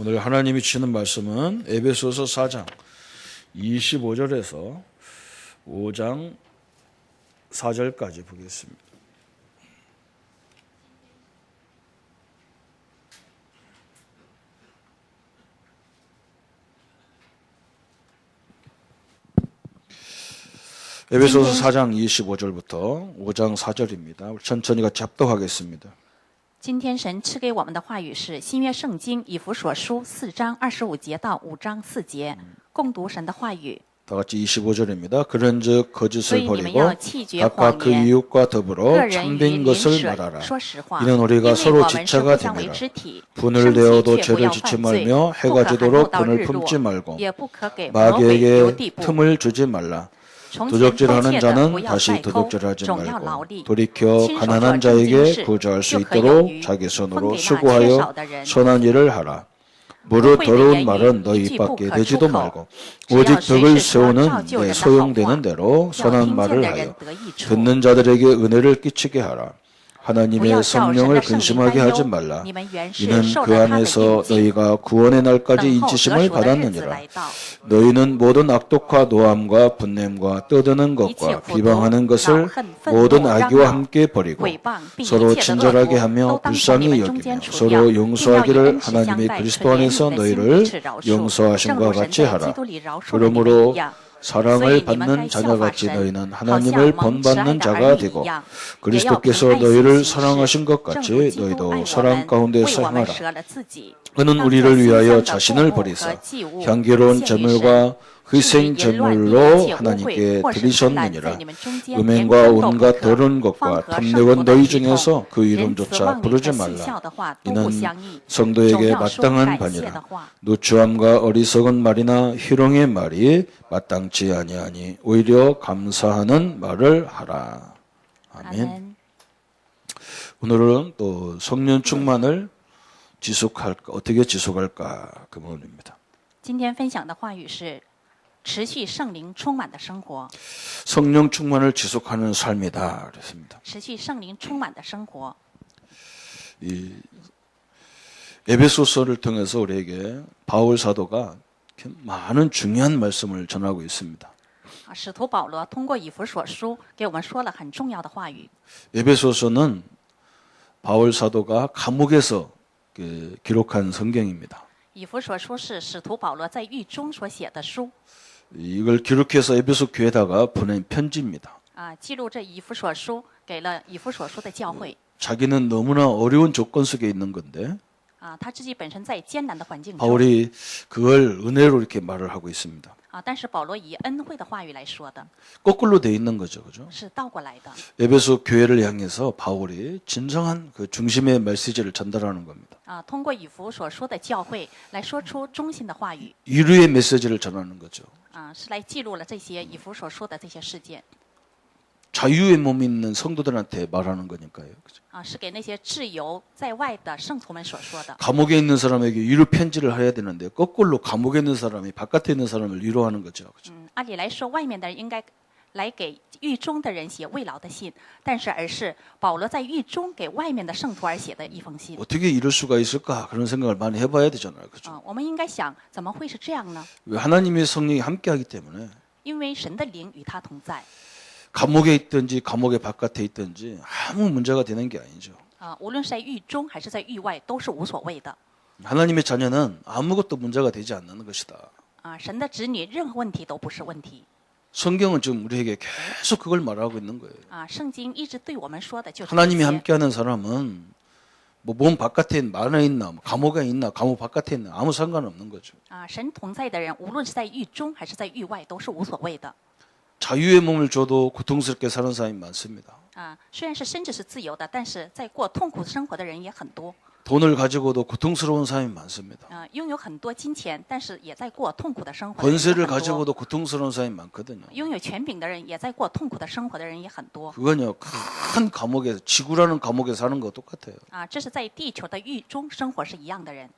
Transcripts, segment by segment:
오늘 하나님이 주시는 말씀은 에베소서 4장 25절에서 5장 4절까지 보겠습니다. 에베소서 4장 25절부터 5장 4절입니다. 천천히 같이 합독하겠습니다. 今天神赐给我们的话语是新约圣经以弗所书4章25节到5章4节，共读神的话语。 다 같이 25절입니다. 그런즉 거짓을 所以你们 버리고 要弃绝 각각 谎 그 言， 이웃과 더불어 个人与 참된 邻 것을 舍 말하라. 说实话， 이는 因为 우리가 我 서로 们是 지체가 互相为 됨이라. 肢体， 분을 生气 내어도 却不 죄를 要 짓지 犯罪， 말며 不 해가 可含怒 지도록 到 분을 日 품지 落， 말고 也不可给魔鬼留 마귀에게 地步。 틈을 주지 말라. 从前偷 도적질하는 窃的 자는 不要 다시 再偷， 도둑질하지 总要劳 말고 力， 돌이켜 亲手 가난한 做正经 자에게 事， 구조할 수 就可有 있도록 余， 자기 分 손으로 给那缺 수고하여 少的人。 선한 일을 하라. 무릇 더러운 말은 너희 입 밖에 내지도 말고 오직 덕을 세우는 내 소용되는 대로 선한 말을 하여 듣는 자들에게 은혜를 끼치게 하라. 하나님의 성령을 근심하게 하지 말라. 이는 그 안에서 너희가 구원의 날까지 인치심을 받았느니라. 너희는 모든 악독과 노함과 분냄과 떠드는 것과 비방하는 것을 모든 악의와 함께 버리고 서로 친절하게 하며 불쌍히 여기며 서로 용서하기를 하나님의 그리스도 안에서 너희를 용서하심과 같이 하라. 그러므로 사랑을 받는 자녀같이 너희는 하나님을 본받는 자가 되고 그리스도께서 너희를 사랑하신 것 같이 너희도 사랑 가운데서 행하라. 그는 우리를 위하여 자신을 버리사 향기로운 제물과 희생 제물로 하나님께 드리셨느니라. 음행과 온갖 더러운 것과 탐내건 너희 중에서 그 이름조차 부르지 말라. 이는 성도에게 마땅한 바니라. 누추함과 어리석은 말이나 희롱의 말이 마땅치 아니하니 오히려 감사하는 말을 하라. 아멘. 오늘은 또 성령 충만을 지속할까, 어떻게 지속할까 그 부분입니다. 今天分享的话语是持续圣灵充满的生活， 성령 충만을 지속하는 삶이다 그랬습니다. 持续圣灵充满的生活。 이 에베소서를 통해서 우리에게 바울 사도가 많은 중요한 말씀을 전하고 있습니다. 使徒保罗通过以弗所书给我们说了很重要的话语。 에베소서는 바울 사도가 감옥에서 기록한 성경입니다. 以弗所书是使徒保罗在狱中所写的书， 이걸 기록해서 에베소 교회에다가 보낸 편지입니다. 记录这以弗所书给了以弗所书的教会。 자기는 너무나 어려운 조건 속에 있는 건데 他自己本身在艰难的环境中， 바울이 그걸 은혜로 이렇게 말을 하고 있습니다. 但是保罗以恩惠的话语来说的， 거꾸로 돼 있는 거죠, 그죠? 是倒过来的。 에베소 교회를 향해서 바울이 진정한 그 중심의 메시지를 전달하는 겁니다. 通过以弗所说的教会来说出中心的话语， 인류의 메시지를 전하는 거죠. 是来记录了这些以弗所说的这些事件， 자유의 몸이 있는 성도들한테 말하는 거니까요. 그죠? 是给那些自由在外的圣徒们所说的。 감옥에 있는 사람에게 위로 편지를 해야 되는데 거꾸로 감옥에 있는 사람이 바깥에 있는 사람을 위로하는 거죠. 그죠? 按理来说，外面的人应该来给狱中的人写慰劳的信，但是而是保罗在狱中给外面的圣徒而写的一封信。 어떻게 이럴 수가 있을까 그런 생각을 많이 해봐야 되잖아요. 그죠? 我们应该想，怎么会是这样呢？ 왜 하나님의 성령이 함께하기 때문에 因为神的灵与他同在。 감옥에 있든지 감옥의 바깥에 있든지 아무 문제가 되는 게 아니죠. 无论是在狱中还是在狱外，都是无所谓的。 하나님의 자녀는 아무것도 문제가 되지 않는 것이다. 神的子女任何问题都不是问题。 성경은 지금 우리에게 계속 그걸 말하고 있는 거예요. 圣经一直对我们说的就是这 하나님이 些。 함께하는 사람은 뭐 몸 바깥에 안에 있나, 뭐 감옥에 있나, 감옥 바깥에 있나 아무 상관없는 거죠. 神同在的人，无论是在狱中还是在狱外，都是无所谓的。 자유의 몸을 줘도 고통스럽게 사는 사람이 많습니다. 虽然是身子是自由的，但是在过痛苦生活的人也很多。 돈을 가지고도 고통스러운 사람이 많습니다. 拥有很多金钱，但是也在过痛苦的生活。 권세를 가지고도 고통스러운 사람이 많거든요. 拥有权柄的人，也在过痛苦的生活的人也很多。 그건요, 큰 감옥에, 지구라는 감옥에 사는 거 똑같아요. 这是在地球的狱中生活是一样的人。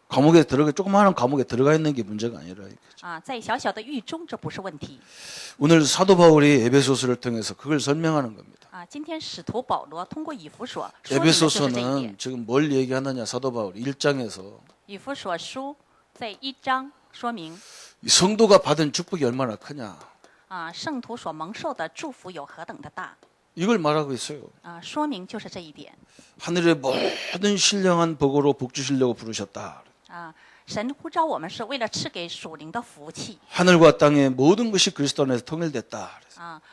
감옥에 들어가 조그마한 감옥에 들어가 있는 게 문제가 아니라 이거죠. 在小小的狱中，这不是问题。 오늘 사도 바울이 에베소서를 통해서 그걸 설명하는 겁니다. 今天使徒保罗通过以弗所说明的就是这一点。 에베소서는 지금 뭘 얘기하느냐 사도 바울이 1장에서 以弗所书在1章说明 이 성도가 받은 축복이 얼마나 크냐. 圣徒所蒙受的祝福有何等的大 이걸 말하고 있어요. 说明就是这一点 하늘의 모든 신령한 복으로 복 주시려고 부르셨다. 神呼召我们是为了赐给属灵的福气 하늘과 땅의 모든 것이 그리스도 안에서 통일됐다.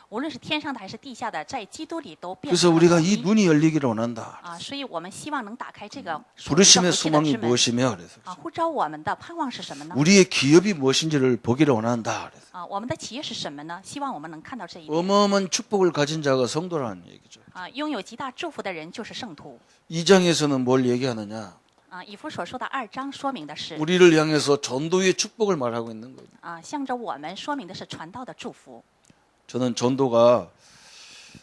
无论是天上的还是地下的，在基督里都变 그래서 成了 우리가 统 이 一 눈이 열리기를 원한다. 所以我们希望能打开这个属灵的 부르심의 福气的 소망이 之门 무엇이며 그래서 呼召我们的盼望是什么呢？ 우리의 기업이 무엇인지를 보기를 원한다. 그래서 我们的企业是什么呢？希望我们能看到这一点 어마어마한 축복을 가진 자가 성도라는 얘기죠. 拥有极大祝福的人就是圣徒 이 장에서는 뭘 얘기하느냐? 以弗所说的2章说明的是 우리를 향해서 전도의 축복을 말하고 있는 거예요. 向着我们说明的是传道的祝福 저는 전도가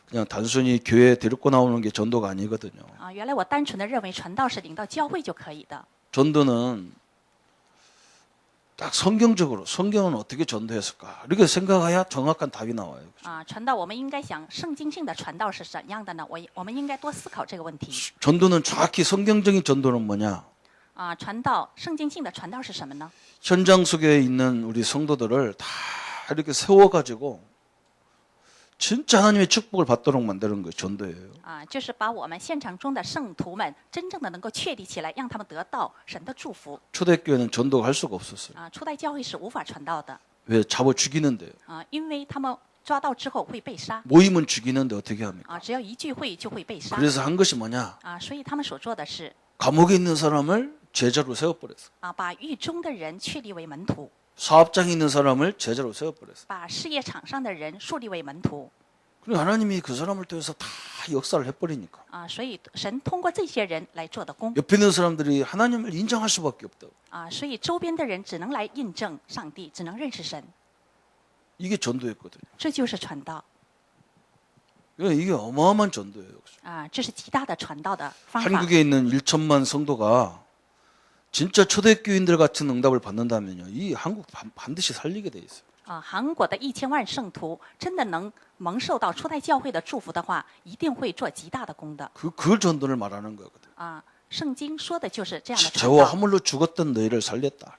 그냥 단순히 교회에 데리고 나오는 게 전도가 아니거든요. 原来我单纯的认为传道是领到教会就可以的 전도는 딱 성경적으로 성경은 어떻게 전도했을까? 이렇게 생각해야 정확한 답이 나와요. 传道我们应该想圣经性的传道是怎样的呢？我们应该多思考这个问题 전도는 정확히 성경적인 전도는 뭐냐? 传道圣经性的传道是什么呢？ 현장 속에 있는 우리 성도들을 다 이렇게 세워가지고 진짜 하나님의 축복을 받도록 만드는 거 전도예요. 就是把我们现场中的圣徒们真正的能够确立起来，让他们得到神的祝福 초대교회는 전도가 할 수가 없었어요. 初代教会是无法传道的 왜 잡아 죽이는데요? 因为他们抓到之后会被杀 모임은 죽이는데 어떻게 합니까? 只要一聚会就会被杀 그래서 한 것이 뭐냐? 所以他们所做的是 감옥에 있는 사람을 제자로 세워버렸어. 把狱中的人确立为门徒， 사업장에 있는 사람을 제자로 세워버렸어. 把事业场上的人树立为门徒 그리고 하나님이 그 사람을 통해서 다 역사를 해버리니까 所以神通过这些人来做的工 옆에 있는 사람들이 하나님을 인정할 수밖에 없다고. 所以周边的人只能来印证上帝，只能认识神， 이게 전도였거든요. 这就是传道 이게 어마어마한 전도예요. 这是极大的传道的方法。 한국에 있는 1천만 성도가 진짜 초대교인들 같은 응답을 받는다면요, 이 한국 반드시 살리게 돼 있어요. 韩国的1000万圣徒真的能蒙受到初代教会的祝福的话，一定会做极大的功的。 그 전도를 말하는 거거든. 圣经说的就是这样的传 죄와 道 허물로 죽었던 너희를 살렸다.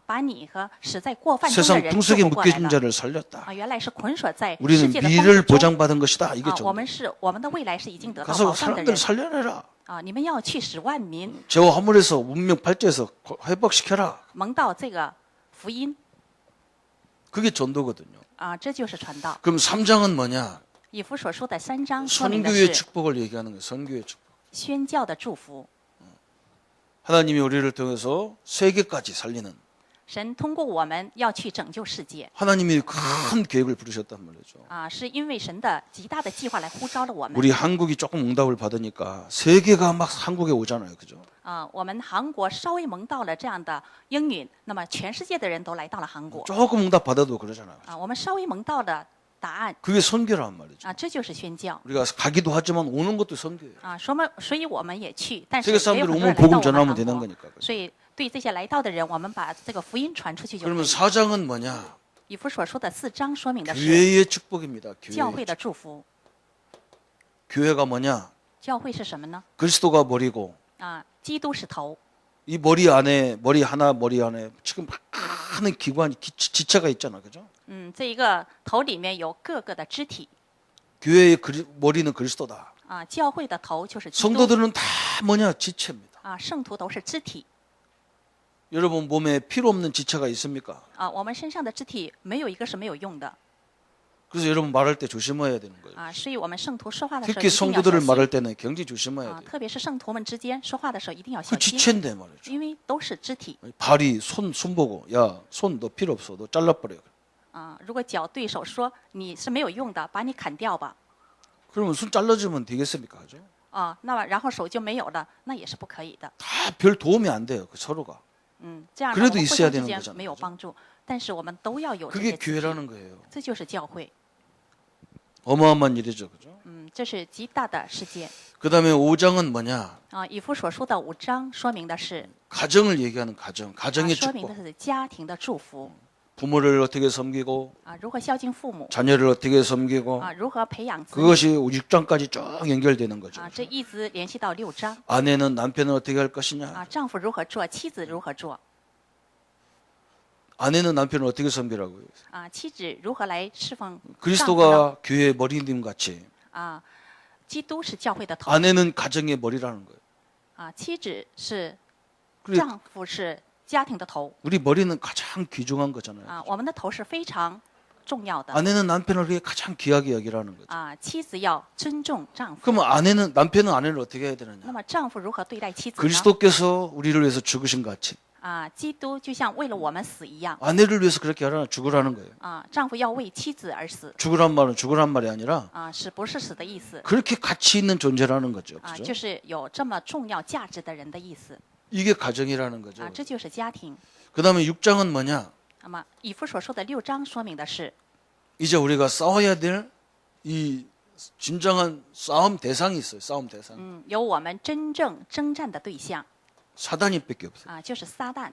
把你和死在过犯中的 세상 人救 풍속에 赎过来 묶여진 了。 자를 살렸다. 原来是捆锁在世 우리는 界的 미래를 风中。 보장받은 것이다. 이게 我 전도. 们是我们的未来是已经得到 가서 保障的 사람들 人。 살려내라. 你们要去使万民 죄와 허물에서 문명 발제해서 회복시켜라. 蒙到这个福音 그게 전도거든요. 这就是传道。 그럼 3장은 뭐냐? 以弗所书的3章说明的 선교의 是 축복을 얘기하는 거예요. 선교의 축복. 宣教的祝福。 하나님이 우리를 통해서 세계까지 살리는 神通过我们要去拯救世界 하나님이 큰 계획을 부르셨단 말이죠. 是因为神的极大的计划来呼召了我们。 우리 한국이 조금 응답을 받으니까 세계가 막 한국에 오잖아요. 그죠? 我们韩国稍微蒙到了这样的应允，那么全世界的人都来到了韩国。 조금 응답 받아도 그러잖아요. 我们稍微蒙到的答案 그게 선교란 말이죠. 这就是宣教 우리가 가기도 하지만 오는 것도 선교예요. 所以我们也去，但是 세계 也有 사람들이 很多人 오면 来到 복음 我们 전하면 韩 되는 国， 거니까. 所以对这些来到的人，我们把这个福音传出去就可 그러면 以。 4장은 뭐냐? 以弗所说的4章说明的是 교회의 축복입니다. 教会 교회. 的祝福。 교회가 뭐냐? 教会是什么呢？ 그리스도가 머리고 基督是头， 이 머리 안에 머리 안에 지금 많은 기관이 지체가 있잖아. 그죠? 这一个头里面有各个的肢体 교회의 머리는 그리스도다. 教会的头就是基督 성도들은 다 뭐냐? 지체입니다. 圣徒都是肢体 여러분 몸에 필요 없는 지체가 있습니까? 我们身上的肢体没有一个是没有用的 그래서 여러분 말할 때 조심해야 되는 거예요. 所以我们圣徒说话的时候 특히 一定要小 성도들을 心 말할 때는 굉장히 조심해야 돼요. 特别是圣徒们之间说话的时候一定要 그 小心， 지체인데 말이죠. 因为都是肢体 발이 손 보고 야 손 너 필요 없어. 너 잘라버려. 如果脚对手说你是没有用的，把你砍掉吧 그러면 손 잘라주면 되겠습니까? 그죠? 那么然后手就没有了，那也是不可以的。 다 별 도움이 안 돼요. 그 서로가. 这样 그래도 我们 있어야 互相 되는 之间 거잖아요 没有 그죠? 帮助，但是我们都要有这 그게 些肢体， 교회라는 거예요. 这就是教会。 어마어마한 일이죠. 그죠? 这是极大的事件。 그다음에 5장은 뭐냐? 以弗所书的5章说明的是， 가정을 얘기하는 가정. 가정의 说明的 축복. 是家庭的祝福。 부모를 어떻게 섬기고 如何孝敬父母 자녀를 어떻게 섬기고 如何培养子女 그것이 6장까지 쭉 연결되는 거죠. 这一直联系到6章 아내는 남편을 어떻게 할 것이냐? 丈夫如何做，妻子如何做 아내는 남편을 어떻게 섬기라고요? 妻子如何来侍奉丈夫呢 그리스도가 교회의 머리님 같이 基督是教会的头 아내는 가정의 머리라는 거예요. 妻子是 그래 丈夫是家庭的头 우리 머리는 가장 귀중한 거잖아요. 我们的头是非常重要的 아내는 남편을 그게 가장 귀하게 여기라는 거죠. 妻子要尊重丈夫 그러면 남편은 아내를 어떻게 해야 那 되느냐? 么丈夫如何对待妻子呢 그리스도께서 우리를 위해서 죽으신 같이 基督就像为了我们死一样 아내를 위해서 그렇게 하라는 죽으라는 거예요. 丈夫要为妻子而死 죽으란 말은 죽으란 말이 아니라 是不是死的意思 그렇게 가치 있는 존재라는 거죠. 就 그죠? 是有这么重要价值的人的意思 이게 가정이라는 거죠. 这就是家庭 그다음에 6장은 뭐냐? 那么以弗所说的6章说明的是 이제 우리가 싸워야 될 이 진정한 싸움 대상이 있어요. 싸움 대상. 有我们真正征战的对象 사단이밖에 없어요. 就是撒旦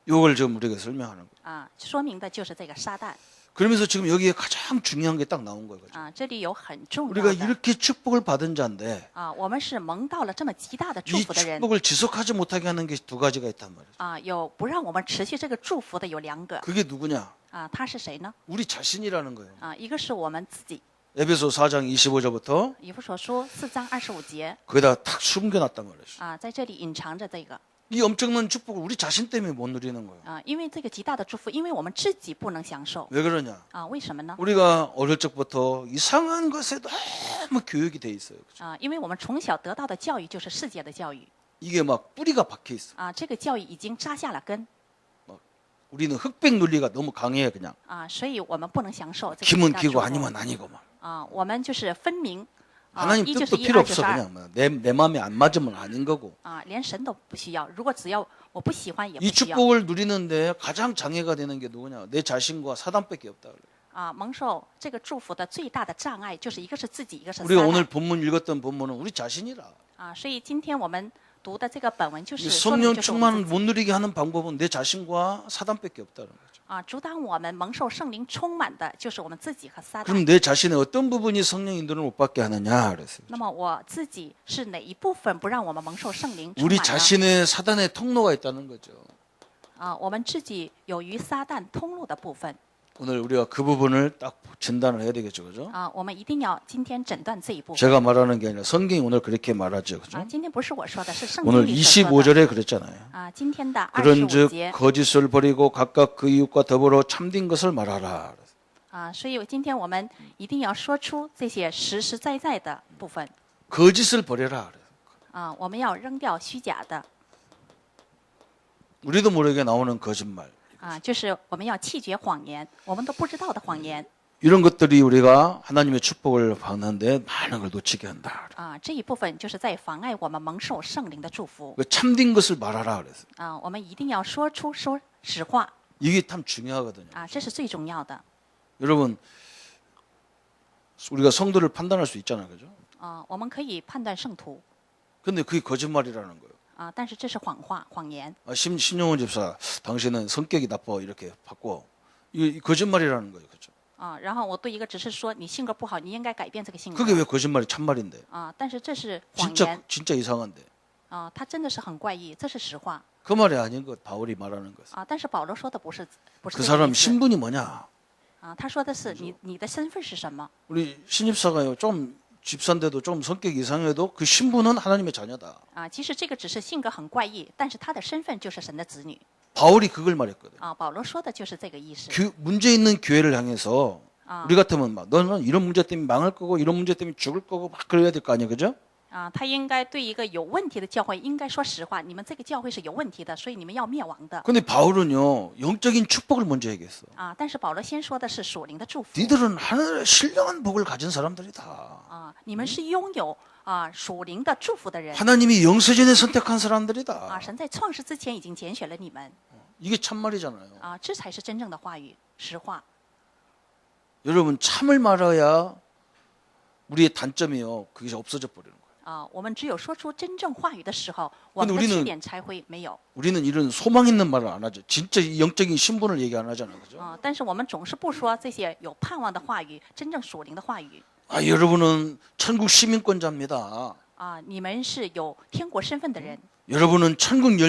이걸 지금 우리가 설명하는 거예요. 说明的就是这个撒旦 그러면서 지금 여기에 가장 중요한 게 딱 나온 거예요. 그죠? 这里有很重要 우리가 的 이렇게 축복을 받은 자인데 我们是蒙到了这么极大的祝 이 福的人 축복을 지속하지 못하게 하는 게 두 가지가 있단 말이에요. 有不让我们持续这个祝福的有2个 그게 누구냐? 他是谁呢 우리 자신이라는 거예요. 一个是我们自己 에베소 4장 25절부터 以弗所书4章25节 거기다 탁 숨겨놨단 말이에요. 在这里隐藏着这个 이 엄청난 축복을 우리 자신 때문에 못 누리는 거예요. 因为这个极大的祝福，因为我们自己不能享受 왜 그러냐? 为什么呢？ 우리가 어릴 적부터 이상한 것에 너무 교육이 돼 있어요. 그죠? 因为我们从小得到的教育就是世界的教育 이게 막 뿌리가 박혀 있어. 这个教育已经扎下了根 우리는 흑백 논리가 너무 강해요, 그냥. 所以我们不能享受这个极 기면 大的祝 기고 福 아니면 아니고 막. 我们就是分明 하나님 一就 뜻도 是一， 필요 二就 없어 是二 그냥 뭐. 내 마음에 안 맞으면 아닌 거고. 连神都不需要。如果只要我不喜欢也不 이 需要 축복을 누리는데 가장 장애가 되는 게 누구냐? 내 자신과 사단밖에 없다 그래. 蒙受这个祝福的最大的障碍就是一个是自己，一个是撒 우리가 오늘 旦 본문 읽었던 본문은 우리 자신이라. 所以今天我们读的这个本文就 이 是说明 성령 就是我们 충만을 自己 못 누리게 하는 방법은 내 자신과 사단밖에 없다는 거죠. 阻挡我们蒙受圣灵充满的就是我们自己和撒旦。 그럼 내 자신의 어떤 부분이 성령 인도를 못 받게 하느냐 그랬어요. 那么我自己是哪一部分不让我们蒙受圣灵充 우리 满呢？ 자신의 사단의 통로가 있다는 거죠. 我们自己有与撒旦通路的部分 오늘 우리가 그 부분을 딱 진단을 해야 되겠죠, 그죠? 我们一定要今天诊断这一部分 제가 말하는 게 아니라 성경이 오늘 그렇게 말하죠, 그죠? 今天不是我说的，是圣 오늘 经里所说的 25절에 그랬잖아요. 今天的 그런즉 25节 거짓을 버리고 각각 그 이웃과 더불어 참된 것을 말하라. 所以今天我们一定要说出这些实实在在的部分 거짓을 버려라. 我们要扔掉虚假的 우리도 모르게 나오는 거짓말. 就是我们要弃绝谎言，我们都不知道的谎言 이런 것들이 우리가 하나님의 축복을 받는데 많은 걸 놓치게 한다. 这一部分就是在妨碍我们蒙受圣灵的祝福 그 참된 것을 말하라 그랬어요. 我们一定要说实话 이게 참 중요하거든요. 这是最重要的 여러분, 우리가 성도를 판단할 수 있잖아요, 그죠? 我们可以判断圣徒 근데 그게 거짓말이라는 거예요. 但是这是谎话谎言 신용원 집사, 당신은 성격이 나빠 이렇게 바꿔. 이게 거짓말이라는 거예요, 그죠? 然后我对一个只是说你性格不好，你应该改变这个性格 그게 왜 거짓말이 참말인데? 但是这是谎言 진짜 이상한데. 它真的是很怪异，这是实话 그 말이 아닌 것 바울이 말하는 것. 但是保罗说的不是 그 这个 사람 意思 신분이 뭐냐? 他说的是你的身份是什么 우리 신입사가요. 좀 집사인데도 좀 성격이 이상해도 그 신분은 하나님의 자녀다. 其实这个只是性格很怪异，但是他的身份就是神的子女 바울이 그걸 말했거든. 保罗说的就是这个意思 문제 있는 교회를 향해서 우리 같으면 막 너는 이런 문제 때문에 망할 거고 이런 문제 때문에 죽을 거고 막 그래야 될 거 아니에요, 그죠? 他应该对一个有问题的教会应该说实话，你们这个教会是有问题的，所以你们要灭亡的 근데 바울은요 영적인 축복을 먼저 얘기했어. 但是保罗先说的是属灵的祝福 니들은 하늘의 신령한 복을 가진 사람들이다. 你们是拥有属灵的祝福的人 하나님이 영세전에 선택한 사람들이다. 神在创世之前已经拣选了你们 이게 참말이잖아요. 这才是真正的话语实话 여러분 참을 말해야 우리의 단점이요 그게 없어져 버리는 거예요. 我们只有说出真正话语的时候，我 근데 们的 우리는 起点才会没有。 우리는 이런 소망 있는 말을 안 하죠. 진짜 영적인 신분을 얘기 안 하잖아요. 그죠? 但是我们总是不说这些有盼望的话语，真正属灵的话语。 아, 여러분은 천국 시민권자입니다. 你们是有天国身份的人， 여러분은 천국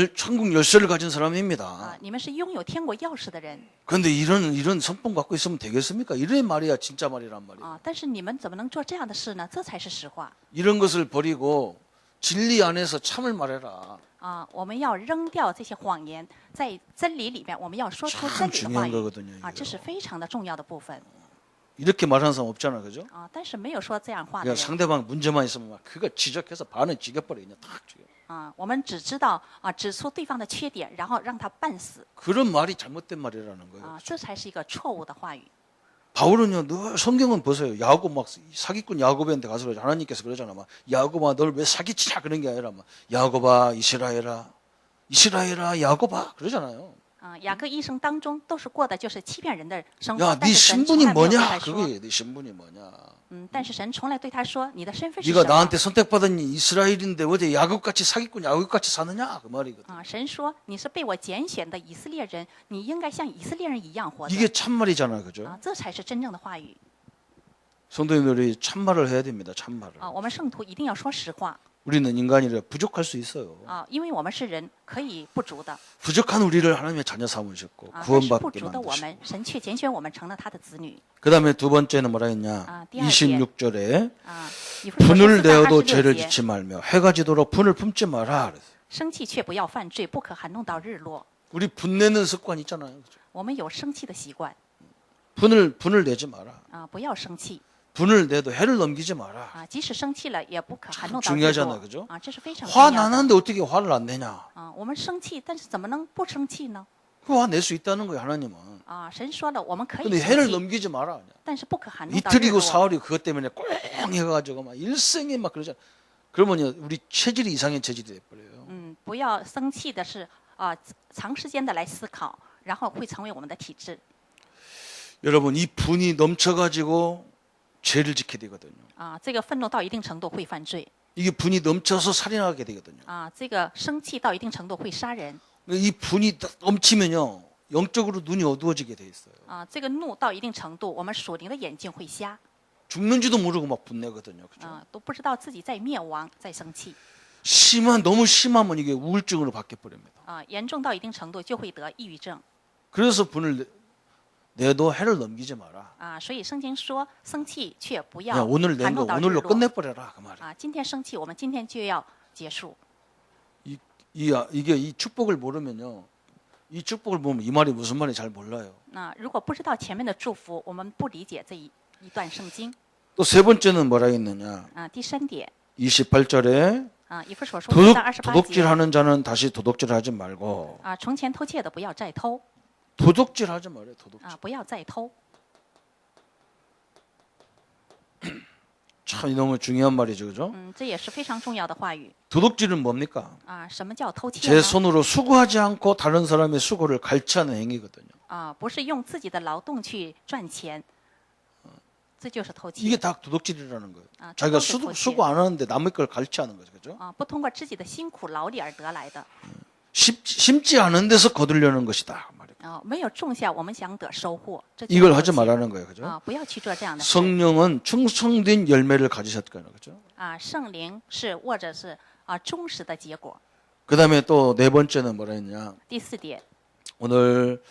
열쇠를 가진 사람입니다. 你们是拥有天国钥匙的人。 그런데 이런 성품 갖고 있으면 되겠습니까? 이런 말이야 진짜 말이란 말이에요. 但是你们怎么能做这样的事呢？这才是实话。 이런 것을 버리고 진리 안에서 참을 말해라. 我们要扔掉这些谎言，在真理里面，我们要说出 참 真理的话 중요한 语。 거거든요. 这是非常的重要的部分。 이렇게 말하는 사람 없잖아, 그죠? 但是没有说这样话的 그냥 人。 상대방 문제만 있으면 막 그거 지적해서 반은 죽여버려 그냥 탁 죽여. 我们只知道指出对方的缺点，然后让他半死。 그런 말이 잘못된 말이라는 거예요. 这才是一个错误的话语。 바울은요, 너 성경은 보세요. 야곱 막 사기꾼 야곱한테 가서 그러죠. 하나님께서 그러잖아. 막 야곱아, 널 왜 사기치냐 그런 게 아니라 막 야곱아, 이스라엘아, 야곱아 그러잖아요. 雅各一生当中都是过的就是欺骗人的生活， 야, 但 네 是神从 신분이 来没有对 뭐냐? 他说， 그게 네 신분이 뭐냐? 但是神从来对他说，你的身份是什 네가 么？ 나한테 선택받은 이스라엘인데 어제 야곱같이 사기꾼 야곱같이 사느냐? 그 말이거든. 神说你是被我拣选的以色列人，你应该像以色列人一样活着。 이게 참말이잖아, 그죠? 这才是真正的话语。 성도님들이 참말을 해야 됩니다. 참말을. 我们圣徒一定要说实话。 우리는 인간이라 부족할 수 있어요. 因为我们是人，可以不足的。 부족한 우리를 하나님의 자녀 삼으셨고 但是不 구원받게 足的我 만드시고. 们，神却拣选我们成了他的子女。 그다음에 두 번째는 뭐라 했냐? 第二节 26절에 以弗所书 분을 4章 내어도 26 죄를 节 짓지 말며 해가 지도록 분을 품지 마라. 그랬어요. 生气却不要犯罪，不可含弄到日落。 우리 분내는 습관 있잖아요. 그죠? 我们有生气的习惯 분을 내지 마라. 不要生气 분을 내도 해를 넘기지 마라. 即使生气了，也不可含弄到日 중요하잖아요, 落 그죠? 这是非常 화 重要的 나는데 어떻게 화를 안 내냐? 我们生气，但是怎么能不生气呢？ 화 낼 수 있다는 거예요, 하나님은. 神说了，我们可以 근데 生 해를 气， 넘기지 마라. 但是不可含弄到日 이틀이고 落。 사흘이 그것 때문에 꽁 해가지고 막 일생에 막 그러잖아. 그러면요, 우리 체질이 이상한 체질이 돼버려요. 不要生气的是长时间的来思考，然后会成为我们的体质。 여러분, 이 분이 넘쳐가지고 죄를 짓게 되거든요. 这个愤怒到一定程度会犯罪 이게 분이 넘쳐서 살인하게 되거든요. 这个生气到一定程度会杀人 이 분이 넘치면요, 영적으로 눈이 어두워지게 돼 있어요. 这个怒到一定程度，我们属灵的眼睛会瞎 죽는지도 모르고 막 분내거든요. 그죠? 都不知道自己在灭亡，在生气 너무 심하면 이게 우울증으로 바뀌어 버립니다. 严重到一定程度就会得抑郁症 그래서 분을 내도 해를 넘기지 마라. 所以圣经说，生气却不 그냥 要 오늘 낸 含 거 弄到日 오늘로 落 끝내버려라 그 말이에요. 今天生气，我们今天就要结束 이게 이 축복을 모르면요, 이 축복을 보면 이 말이 무슨 말인지 잘 몰라요. 如果不知道前面的祝福，我们不理解这一段圣经 또 세 번째는 뭐라 했느냐? 第三点 28절에 以弗所书4章28节 도둑질하는 자는 다시 도둑질하지 말고 从前偷窃的不要再偷 도둑질하지 말아요. 도둑질. 不要再偷 참 너무 중요한 말이죠, 그죠? 这也是非常重要的话语 도둑질은 뭡니까? 什么叫偷窃 제 呢 손으로 수고하지 않고 다른 사람의 수고를 갈취하는 행위거든요. 不是用自己的劳动去赚钱，这就是偷窃 이게 다 도둑질이라는 거예요. 저 자기가 도둑질 도둑질. 수고 안 하는데 남의 걸 갈취하는 거죠, 그죠? 不通过自己的辛苦劳力而得来的 심지 않은 데서 거두려는 것이다. 말이에요. 没有种下我们想得收获，这 이걸 就是 하지 偷窃 말라는 거예요, 그죠? 不要去做这样的事 성령은 충성된 열매를 가지셨거든요, 그죠? 圣灵是或者是忠实的结果 그 다음에 또 네 번째는 뭐라 했냐? 第四点 오늘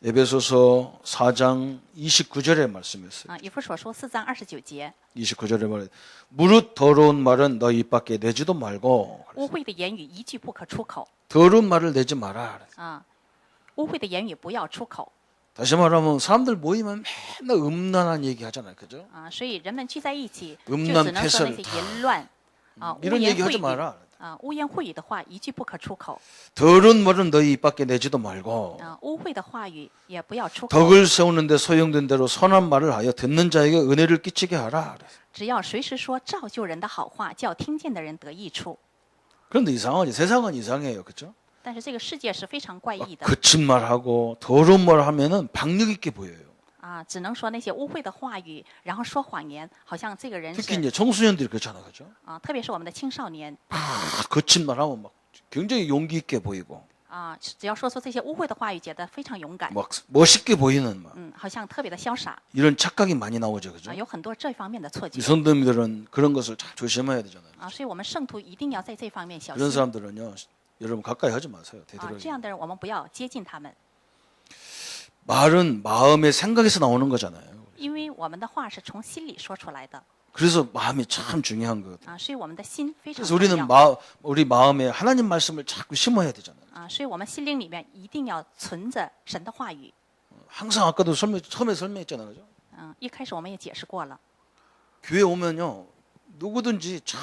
에베소서 4장 29절에 말씀했어요. 以弗所书4章29节 29절에 말해 무릇 더러운 말은 너희 입 밖에 내지도 말고 污秽的言语一句不可出口 더러운 말을 내지 마라. 污秽的言语不要出口 다시 말하면 사람들 모이면 맨날 음란한 얘기 하잖아요, 그죠? 所以人们聚在一起就 음란 只能说那些 패설 淫乱污 이런 言 얘기 秽 하지 语 마라. 污言秽语的话一句不可出口 더러운 말은 너희 입 밖에 내지도 말고 污秽的话语也不要出口 덕을 세우는데 소용된 대로 선한 말을 하여 듣는 자에게 은혜를 끼치게 하라. 只要随时说造就人的好话，叫听见的人得益处。 그런데 이상하지. 세상은 이상해요, 그죠? 但是这个世界是非常怪异的 거친 말하고 더러운 말 하면은 박력 있게 보여요. 只能说那些污秽的话语，然后说谎言，好像这个人 특히 是 이제 청소년들이 그렇잖아, 그죠? 特别是我们的青少年 거친 말하면 막 굉장히 용기 있게 보이고, 只要说出这些污秽的话语，觉得非常勇敢， 막 멋있게 보이는 막 好像特别的潇洒 이런 착각이 많이 나오죠, 그죠? 有很多这方面的错 이 觉 성도님들은 그런 것을 잘 조심해야 되잖아요. 所以我们圣徒一定要在这方面小 그런 心 사람들은요, 여러분 가까이 하지 마세요. 这 되도록이면. 样的人我们不要接近他们， 말은 마음의 생각에서 나오는 거잖아요. 因为我们的话是从心里说出来的 그래서 마음이 참 중요한 거거든요. 所以我们的心非常 그래서 重 우리는 要 우리 마음에 하나님 말씀을 자꾸 심어야 되잖아요. 所以我们心灵里面一定要存着神的话语。 항상 아까도 처음에 설명했잖아요, 그죠? 一开始我们也解释过了 교회 오면요, 누구든지 참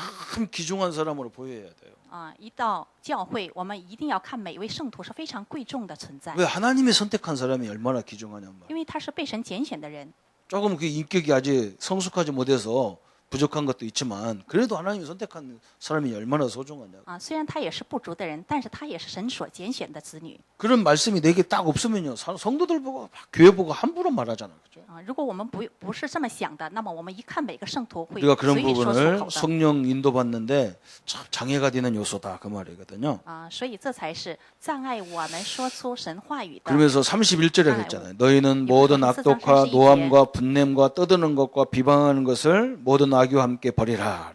귀중한 사람으로 보여야 돼요. 一到教会，我们一定要看每一位圣徒是非常贵重的存在， 왜 하나님이 선택한 사람이 얼마나 귀중하냔 말이에요. 因为他是被神拣选的人 조금 그 인격이 아직 성숙하지 못해서 부족한 것도 있지만 그래도 하나님이 선택한 사람이 얼마나 소중하냐. 虽然他也是不足的人，但是他也是神所拣选的子女 그런 말씀이 내게 딱 없으면요, 성도들 보고 교회 보고 함부로 말하잖아요, 그죠? 如果我们不是这么想的，那么我们一看每个圣徒会 우리가 그런 随意说出 부분을 口的 성령 인도받는데 참 장애가 되는 요소다 그 말이거든요. 所以这才是障碍我们说出神话语的。 그러면서 31절에 그랬잖아요. 너희는 모든 악독과 노함과 분냄과 떠드는 것과 비방하는 것을 모든 악유와 함께 버리라.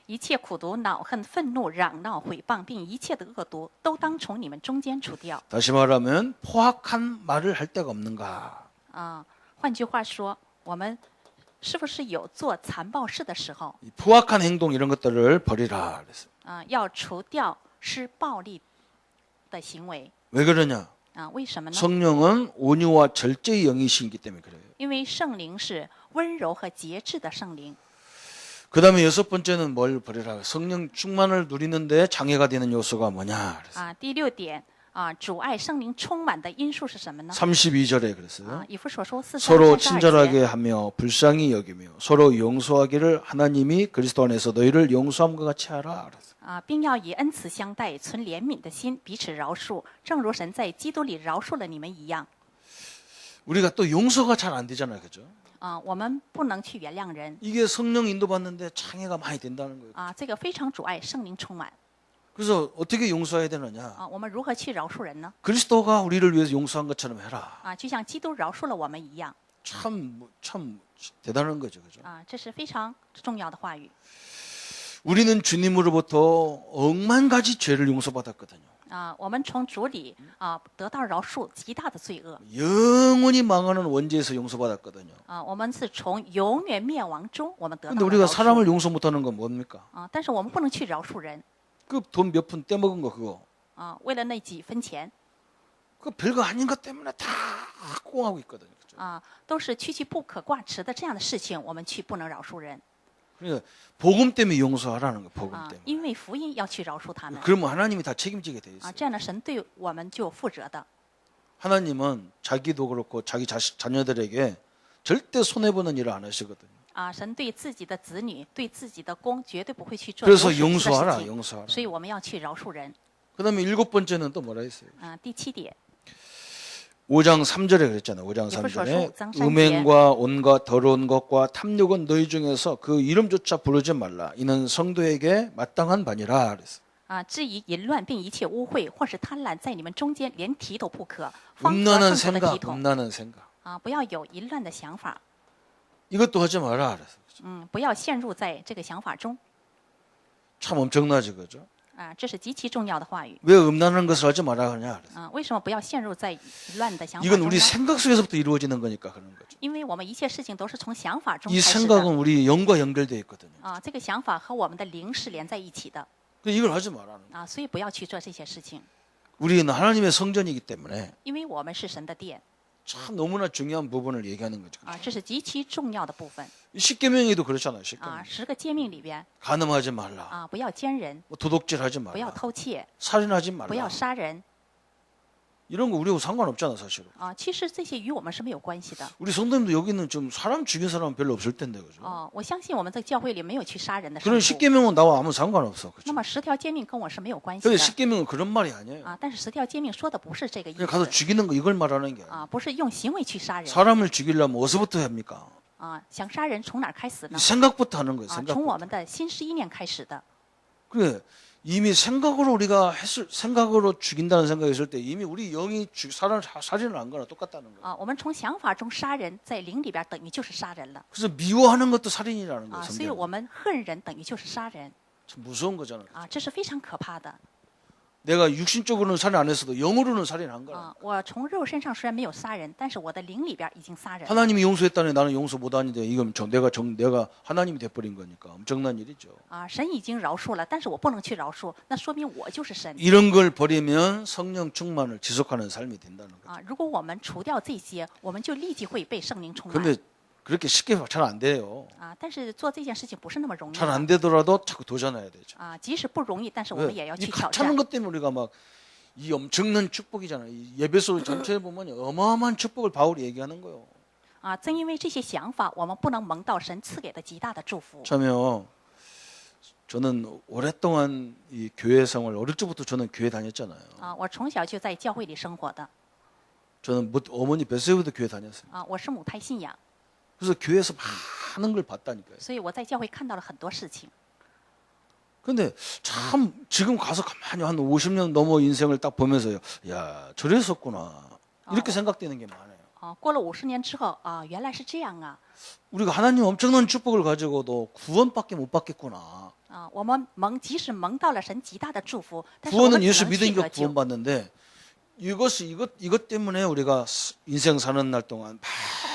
一切苦毒、恼恨、愤怒、嚷闹、毁谤，并一切的恶毒，都当从你们中间除掉。 다시 말하면 포악한 말을 할 데가 없는가? 换句话说，我们是不是有做残暴事的时候？ 이 포악한 행동 이런 것들을 버리라. 그랬어요. 要除掉施暴力的行为。 왜 그러냐? 为什么呢？ 성령은 온유와 절제의 영이시기 때문에 그래요. 因为圣灵是温柔和节制的圣灵。 그다음에 여섯 번째는 뭘 버리라? 성령 충만을 누리는데 장애가 되는 요소가 뭐냐? 그랬어요. 第六点阻碍圣灵充满的因素是什么呢？ 32절에 그랬어요. 以弗所书4章 서로 32节 친절하게 하며 불쌍히 여기며 서로 용서하기를 하나님이 그리스도 안에서 너희를 용서함과 같이 하라. 그랬어요. 并要以恩慈相待，存怜悯的心，彼此饶恕，正如神在基督里饶恕了你们一样。 우리가 또 용서가 잘 안 되잖아요, 그죠? 我们不能去原谅人 이게 성령 인도받는데 장애가 많이 된다는 거예요. 这个非常阻碍圣灵充满 그래서 어떻게 용서해야 되느냐? 我们如何去饶恕人呢？ 그리스도가 우리를 위해서 용서한 것처럼 해라. 就像基督饶恕了我们一样 참 대단한 거죠, 그죠? 这是非常重要的话语 우리는 주님으로부터 억만 가지 죄를 용서받았거든요. 我们从主里得到饶恕极大的罪恶 영원히 망하는 원죄에서 용서받았거든요. 我们是从永远灭亡中我们得 근데 到了 우리가 饶 사람을 恕 용서 못하는 건 뭡니까? 但是我们不能去饶恕人 그 돈 몇 푼 떼먹은 거 그거. 为了那几分钱 그 별거 아닌 것 때문에 다 꽁하고 있거든요. 그죠? 都是区区不可挂齿的这样的事情，我们去不能饶恕人 그러니까 복음 때문에 용서하라는 거, 복음 때문에. 因为福音要去饶恕他们 그러면 하나님이 다 책임지게 돼 있어요. 这样的神对我们就负责的 하나님은 자기도 그렇고 자기 자녀들에게 절대 손해 보는 일을 안 하시거든요. 神对自己的子女、对自己的公绝对不会去做 그래서 有损失的 용서하라, 事情， 용서하라. 所以我们要去饶恕人。 그다음에 일곱 번째는 또 뭐라 했어요? 第七点， 5장 3절에 그랬잖아요. 5장 3절에 음행과 온갖 더러운 것과 탐욕은 너희 중에서 그 이름조차 부르지 말라. 이는 성도에게 마땅한 바니라. 그랬어요. 至于淫乱并一切污秽或是贪婪，在你们中间连提都不可，方合 음란한 圣徒的体 생각, 统 음란한 생각. 不要有淫乱的想法， 이것도 하지 마라. 그랬어요. 不要陷入在这个想法中 참 엄청나지 그죠? 这是极其重要的话语 왜 음란한 것을 하지 마라 하냐? 그랬어요. 为什么不要陷入在淫乱的想法 이건 中 우리 呢？ 생각 속에서부터 이루어지는 거니까 그런 거죠. 因为我们一切事情都是从想法中 이 开始的 생각은 우리 영과 연결되어 있거든요. 这个想法和我们的灵是连在一起的 이걸 하지 마라는 거예요. 所以不要去做这些事情， 우리는 하나님의 성전이기 때문에 因为我们是神的殿 참 너무나 중요한 부분을 얘기하는 거죠. 这是极其重要的部分 십계명에도 그렇잖아요. 십계명. 10个诫命里边 간음하지 말라. 不要奸人， 뭐 도둑질하지 不要 말라. 偷窃， 살인하지 不要 말라. 杀人， 이런 거 우리하고 상관없잖아 사실은. 其实这些与我们是没有关系的。 우리 성도님도 여기는 좀 사람 죽인 사람은 별로 없을 텐데 그죠? 我相信我们在教会里没有去杀人的圣 그런 徒。 십계명은 나와 아무 상관없어. 那 그죠? 么十条诫命跟我是没有关系 근데 的。 십계명은 그런 말이 아니에요. 但是十条诫命说的不是这个意 그냥 가서 思。 죽이는 거 이걸 말하는 게 아니에요. 不是用行为去杀人。 사람을 죽이려면 어디서부터 합니까? 想杀人从哪儿开始呢？ 생각부터 하는 거예요. 从 생각부터. 我们的心思意念开始的。 그래 이미 생각으로 우리가 생각으로 죽인다는 생각이 있을 때 이미 우리 영이 살인을 한 거나 똑같다는 거예요. 我们从想法中杀人，在灵里边等于就是杀人了。 그래서 미워하는 것도 살인이라는 거예요. 所以 성경. 我们恨人等于就是杀人。 참 무서운 거잖아요. 这是非常可怕的。 내가 육신적으로는 살인 안 했어도 영으로는 살인한 거야. 我从肉身上虽然没有杀人，但是我的灵里边已经杀人了。 하나님이 용서했다니 나는 용서 못하는데 이건 내가 하나님이 돼버린 거니까 엄청난 일이죠. 神已经饶恕了，但是我不能去饶恕，那说明我就是神。 이런 걸 버리면 성령 충만을 지속하는 삶이 된다는 거죠. 如果我们除掉这些，我们就立即会被圣灵充满。 근데 그렇게 쉽게 잘 안 돼요. 但是做这件事情不是那么容易。 잘 안 되더라도 자꾸 도전해야 되죠. 即使不容易，但是我们也要 이 去挑 가차는 战。 것 때문에 우리가 막 이 엄청난 축복이잖아요. 이 예배소 전체에 보면 어마어마한 축복을 바울이 얘기하는 거예요. 正因为这些想法，我们不能蒙到神赐给的极大的祝福。 참요. 저는 오랫동안 이 교회 생활 어릴 때부터 저는 교회 다녔잖아요. 我从小就在教会里生活的。 저는 어머니 뱃속에도 교회 다녔어요. 我是母胎信仰， 그래서 교회에서 많은 걸 봤다니까요. 所以我在教会看到了很多事情。 근데 참 지금 가서 가만히 한 50년 넘어 인생을 딱 보면서요. 야, 저랬었구나. 이렇게 생각되는 게 많아요. 过了50年之后，原来是这样啊。 우리가 하나님 엄청난 축복을 가지고도 구원밖에 못 받겠구나. 我们即使蒙到了神极大的祝福，但是我们 구원은 只 예수 能去 믿으니까 得救。 구원받는데 이것 때문에 우리가 인생 사는 날 동안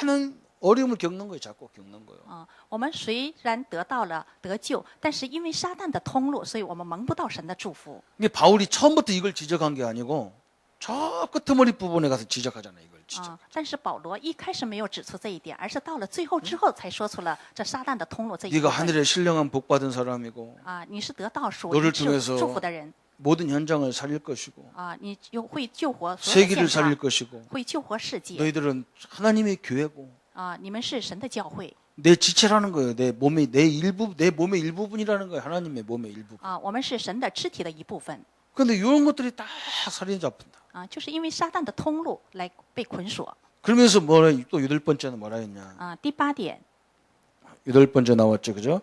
많은 어려움을 겪는 거예요. 자꾸 겪는 거예요. 我们虽然得到了得救，但是因为撒旦的通路，所以我们蒙不到神的祝福。 이게 바울이 처음부터 이걸 지적한 게 아니고 저 끄트머리 부분에 가서 지적하잖아요. 이걸 지적. 但是保罗一开始没有指出这一点，而是到了最后之后才说出了这撒旦的通路这一部 네가 分。 하늘에 신령한 복 받은 사람이고 你是得到属 너를 灵祝 통해서 祝福的人。 모든 현장을 살릴 것이고 你又会救活所有的 세계를 现 살릴 场， 것이고 会救活世界。 너희들은 하나님의 교회고 你们是神的教会。 내 지체라는 거예요. 내 몸의 일부분이라는 거예요. 하나님의 몸의 일부분. 我们是神的肢体的一部分。 근데 이런 것들이 다 살인 잡힌다. 就是因为撒旦的通路来被捆锁。 그러면서 또 여덟 번째는 뭐라 했냐? 第8点， 여덟 번째 나왔죠, 그죠?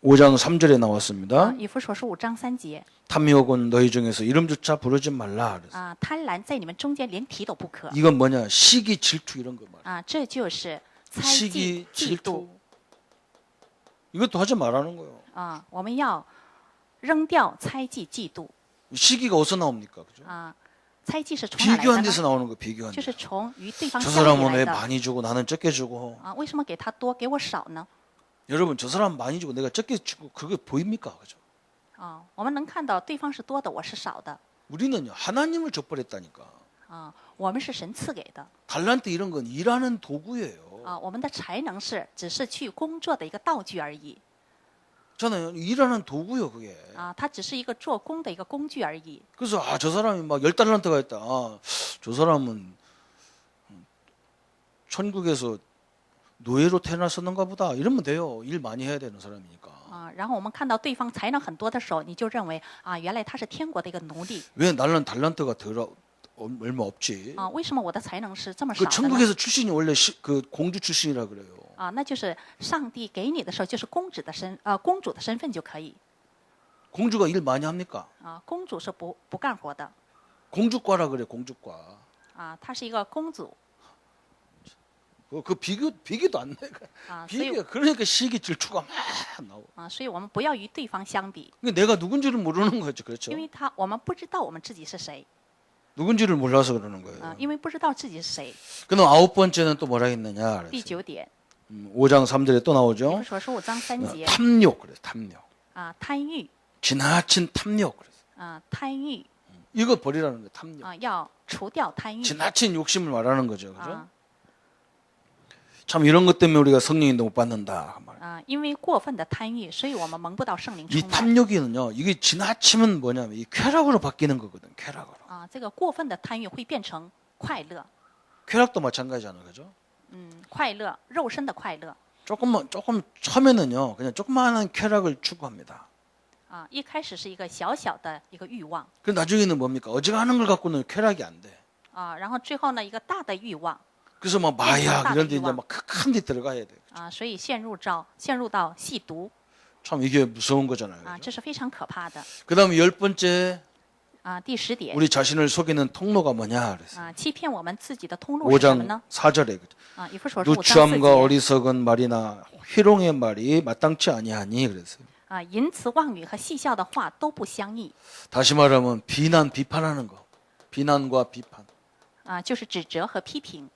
5장 3절에 나왔습니다. 以弗所书5章3节， 탐욕은 너희 중에서 이름조차 부르지 말라. 그래서 贪婪在你们中间连提都不可。 이건 뭐냐? 시기, 질투 이런 거 말이야. 这就是猜忌、 시기, 嫉 질투. 妒。 이것도 하지 말라는 거예요. 我们要扔掉猜忌、嫉妒。 시기가 어디서 나옵니까? 그죠? 猜忌是从哪来 비교한 的 데서 呢？ 나오는 거, 비교한 就 데. 是从与对方 저 相比 사람은 来 왜 的。 많이 주고 나는 적게 주고. 为什么给他多，给我少呢？ 여러분, 저 사람 많이 주고 내가 적게 주고 그게 보입니까? 그죠? 我们能看到对方是多的，我是少的。 우리는요, 하나님을 줘버렸다니까. 我们是神赐给的。 달란트 이런 건 일하는 도구예요. 我们的才能只是去工作的一个道具而已。 저는 일하는 도구요, 그게. 它只是一个做工的一个工具而已。 그래서 저 사람이 막 10달란트가 있다. 저 사람은 천국에서 노예로 태어났었는가 보다. 이러면 돼요. 일 많이 해야 되는 사람이니까. 然后我们看到对方才能很多的时候，你就认为原来他是天国的一个奴隶。 왜 나는 달란트가 얼마 없지? 为什么我的才能是这么 그 少的呢？ 천국에서 출신이 원래 그 공주 출신이라 그래요. 那就是上帝给你的时候，就是公主的身份就可以。 공주가 일 많이 합니까? 公主是不干活的。 공주과라 그래, 공주과. 她是一个公主。 그 비교도 안 돼. 所以 그러니까 시기 질투가 막 나오고. 所以我们不要与对方相比， 내가 누군지를 모르는 거죠, 그렇죠? 因为我们不知道我们自己是谁， 누군지를 몰라서 그러는 거예요. 因为不知道自己是谁。 그럼 9번째는 또 뭐라 했느냐? 第9点， 5장 3절에 또 以 나오죠. 弗所书5章3节， 탐욕 그래, 탐욕. 贪欲， 지나친 탐욕 그래. 贪欲， 이거 버리라는 거예요, 탐욕. 要除掉贪欲。 지나친 욕심을 말하는 거죠, 그죠? 참 이런 것 때문에 우리가 성령인도 못 받는다. 因为过分的贪欲，所以我们蒙不到圣灵 이 充满。 탐욕이는요, 이게 지나치면 뭐냐면 이 쾌락으로 바뀌는 거거든. 쾌락으로. 这个过分的贪欲会变成快乐， 쾌락도 마찬가지잖아요, 그죠? 快乐，肉身的快乐。 조금 처음에는요, 그냥 조그마한 쾌락을 추구합니다. 一开始是一个小小的一个欲望， 그 나중에는 뭡니까? 어지간한 걸 갖고는 쾌락이 안 돼. 然后最后呢，一个大的欲望， 그래서 막 마약 이런 데 이제 막 큰 데 들어가야 돼. 所以陷入到吸毒， 참 이게 무서운 거잖아요. 这是非常可怕的。 그다음에 10번째 第10点， 우리 자신을 속이는 통로가 뭐냐 그랬어요. 欺骗我们自己的通路是什么 5장 呢？ 4절에 以弗所书5章4 누추함과 节， 어리석은 말이나 희롱의 말이 마땅치 아니하니 그랬어요. 淫词妄语和戏笑的话都不相宜， 다시 말하면 비난하는 거. 비난과 비판. 就是指责和批评，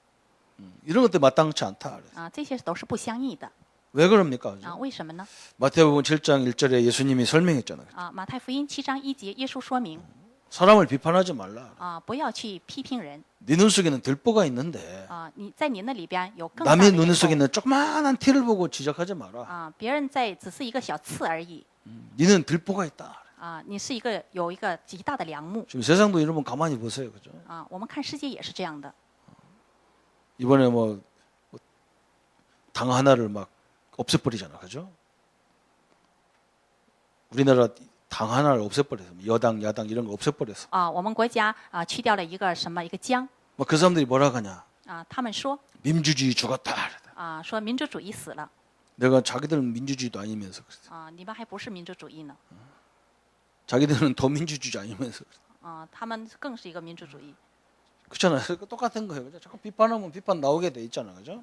이런 것들 마땅치 않다 그랬어요. 这些都是不相宜的。 왜 그럽니까? 为什么呢？ 마태복음 7장 1절에 예수님이 설명했잖아요. 马太福音7章1节，耶稣说明， 사람을 비판하지 말라. 不要去批评人。 네 눈 속에는 들보가 있는데 你在你那里边有更大的 남의 眼 눈 光 속에는 조그마한 티를 보고 지적하지 마라. 别人只是一个小刺而已， 너는 들보가 있다. 你是有一个极大的梁木。 지금 세상도 여러분 가만히 보세요, 그죠? 我们看世界也是这样的。 이번에 뭐 당 하나를 막 없애버리잖아, 그죠? 우리나라 당 하나를 없애버렸어. 여당, 야당 이런 거 없애버렸어. 我们国家去掉了一个江， 막 그 사람들이 뭐라 하냐? 他们说 민주주의 죽었다. 说民主主义死了， 내가 자기들은 민주주의도 아니면서 그랬어. 你们还不是民主主义呢， 자기들은 더 민주주의 아니면서 그랬어. 他们更是一个民主主义。 그렇잖아요. 똑같은 거예요, 그죠? 자꾸 비판하면 비판 나오게 돼 있잖아, 그죠?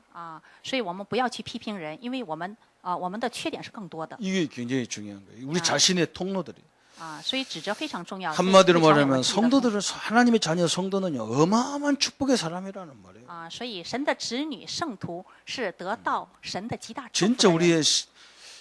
所以我们不要去批评人，因为我们的缺点是更多的。 이게 굉장히 중요한 거예요. 우리 자신의 통로들이. 所以指责非常重要。 한마디로 非常有 말하면 问题的 성도들은 하나님의 자녀 성도는요 어마어마한 축복의 사람이라는 말이에요. 所以神的子女圣徒是得到神的极大祝福 진짜 的人。 우리의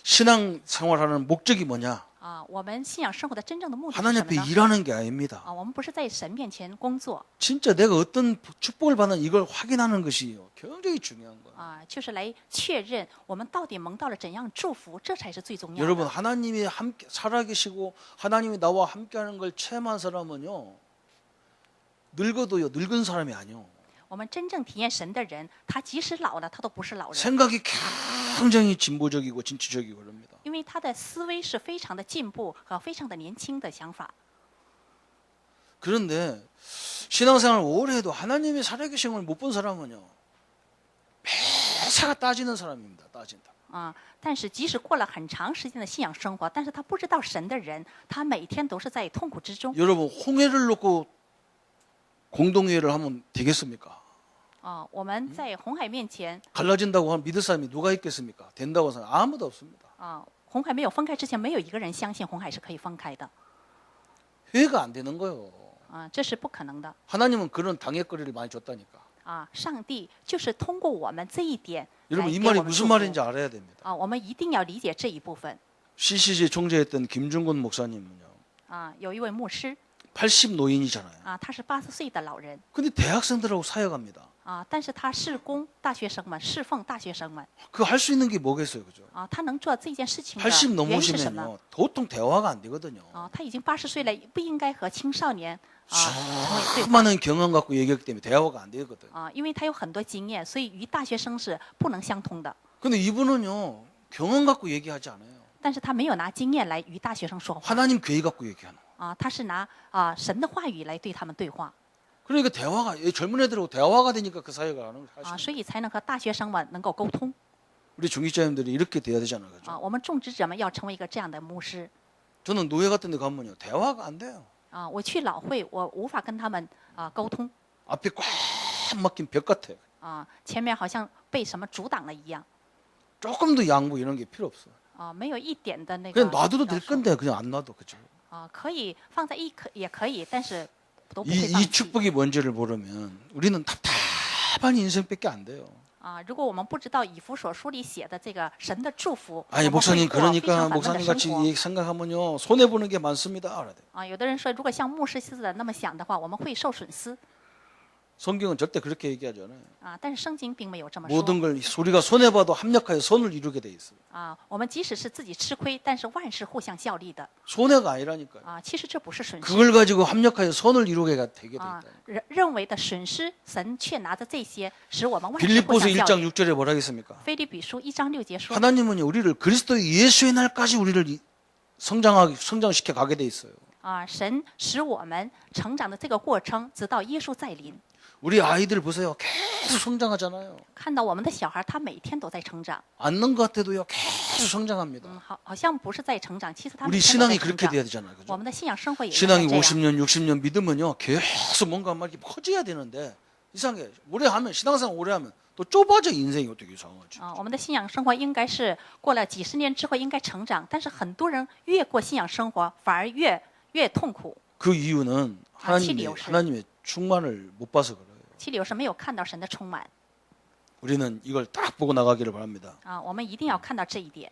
신앙 생활하는 목적이 뭐냐? 我们信仰生活的真正的目的是 하나님 什么 앞에 呢？ 일하는 게 아닙니다. 我们不是在神面前工作， 진짜 내가 어떤 축복을 받는 이걸 확인하는 것이 굉장히 중요한 거예요. 就是来确认我们到底蒙到了怎样祝福，这才是最重要 여러분 的。 하나님이 함께 살아계시고 하나님이 나와 함께하는 걸 체험한 사람은요 늙어도요 늙은 사람이 아니요 我们真正体验神的人，他即使老了，他都不是老人， 생각이 굉장히 진보적이고 진취적이고 그럽니다. 因为他的思维是非常的进步和非常的年轻的想法。 그런데 신앙생활 오래 해도 하나님의 살아계심을 못 본 사람은요 매사가 따지는 사람입니다. 따진다. 但是即使过了很长时间的信仰生活，但是他不知道神的人，他每天都是在痛苦之中。 여러분 홍해를 놓고 공동회를 하면 되겠습니까? 我们在红海面前， 갈라진다고 하면 믿을 사람이 누가 있겠습니까? 된다고 하는 사람 아무도 없습니다. 红海没有分开之前，没有一个人相信红海是可以分开的。 회가 안 되는 거예요. 这是不可能的。 하나님은 그런 당해거리를 많이 줬다니까. 上帝就是通过我们这一点来 여러분 给 이 我 말이 们 무슨 祝福。 말인지 알아야 됩니다. 我们一定要理解这一部分。 CCJ 총재했던 김중곤 목사님은요. 有一位牧师， 80 노인이잖아요. 他是80岁的老人， 근데 대학생들하고 사역합니다. 但是他侍奉大学生们，그 할 수 있는 게 뭐겠어요, 그죠? 他能做这件事情的 80 原因是什么？ 넘으시면요 도통 대화가 안 되거든요. 他已经80岁了，不应该和青少年成为对话。 수많은 경험 갖고 얘기했기 때문에 대화가 안 되거든. 因为他有很多经验，所以与大学生是不能相通的。 근데 이분은요 경험 갖고 얘기하지 않아요. 但是他没有拿经验来与大学生说话， 하나님 괴 갖고 얘기하는. 他是拿神的话语来对他们对话， 그러니까 대화가 젊은 애들하고 대화가 되니까 그 사역을 하는 거예요. 所以才能和大学生们能够沟通。 우리 중직자님들이 이렇게 돼야 되잖아요, 그죠? 我们种植者们要成为一个这样的牧师。 저는 노예 같은 데 가면요 대화가 안 돼요. 我去老会，我无法跟他们沟通。 앞에 꽉 막힌 벽 같아. 前面好像被什么阻挡了一样。 조금도 양보 이런 게 필요 없어. 没有一点的那个。 그냥 놔둬도 될 건데 그냥 안 놔둬, 그죠? 可以放在也可以，但是都不会 이 放弃。 축복이 뭔지를 모르면 우리는 답답한 인생밖에 안 돼요. 如果我们不知道以弗所书里写的这个神的祝福， 아니 我们会 목사님 过非常 그러니까 烦闷的 목사님 生 같이 活。 생각하면요 손해 보는 게 많습니다. 그래. 有的人说，如果像牧师似的那么想的话，我们会受损失。 성경은 절대 그렇게 얘기하지 않아요. 啊，但是圣经并没有这么说。 모든 걸 우리가 손해 봐도 합력하여 선을 이루게 돼 있어요. 啊，我们即使是自己吃亏，但是万事互相效力的。 손해가 아니라니까요. 啊，其实这不是损失。 그걸 가지고 합력하여 선을 이루게 되게 돼 啊 있다. ，认为的损失，神却拿着这些使我们万事互 빌립보서 相效 1장 力。 6절에 뭐라 했습니까? 腓立比书1章6节说， 하나님은 우리를 그리스도 예수의 날까지 우리를 성장시켜 가게 돼 있어요. 啊，神使我们成长的这个过程，直到耶稣再临。 우리 아이들 보세요. 계속 성장하잖아요. 看到我们的小孩，他每天都在成长。 앉는 것 같아도요. 계속 성장합니다. 好像不是在成长，其实他 우리 每天都在 신앙이 成 그렇게 长。 돼야 되잖아요. 我 그죠? 们的信仰生活也应该 신앙이 这样。 50년, 60년 믿으면요. 계속 뭔가 막 이렇게 커져야 되는데 이상해. 오래 하면 신앙생활 오래 하면 또 좁아져 인생이 어떻게 이상하지. 啊，我们的信仰生活应该是过了几十年之后应该成长，但是很多人越过信仰生活反而越痛苦。 그 이유는 치리요. 하나님의 충만을 못 봐서 그래요. 其理由是没有看到神的充满 우리는 이걸 딱 보고 나가기를 바랍니다. 啊，我们一定要看到这一点。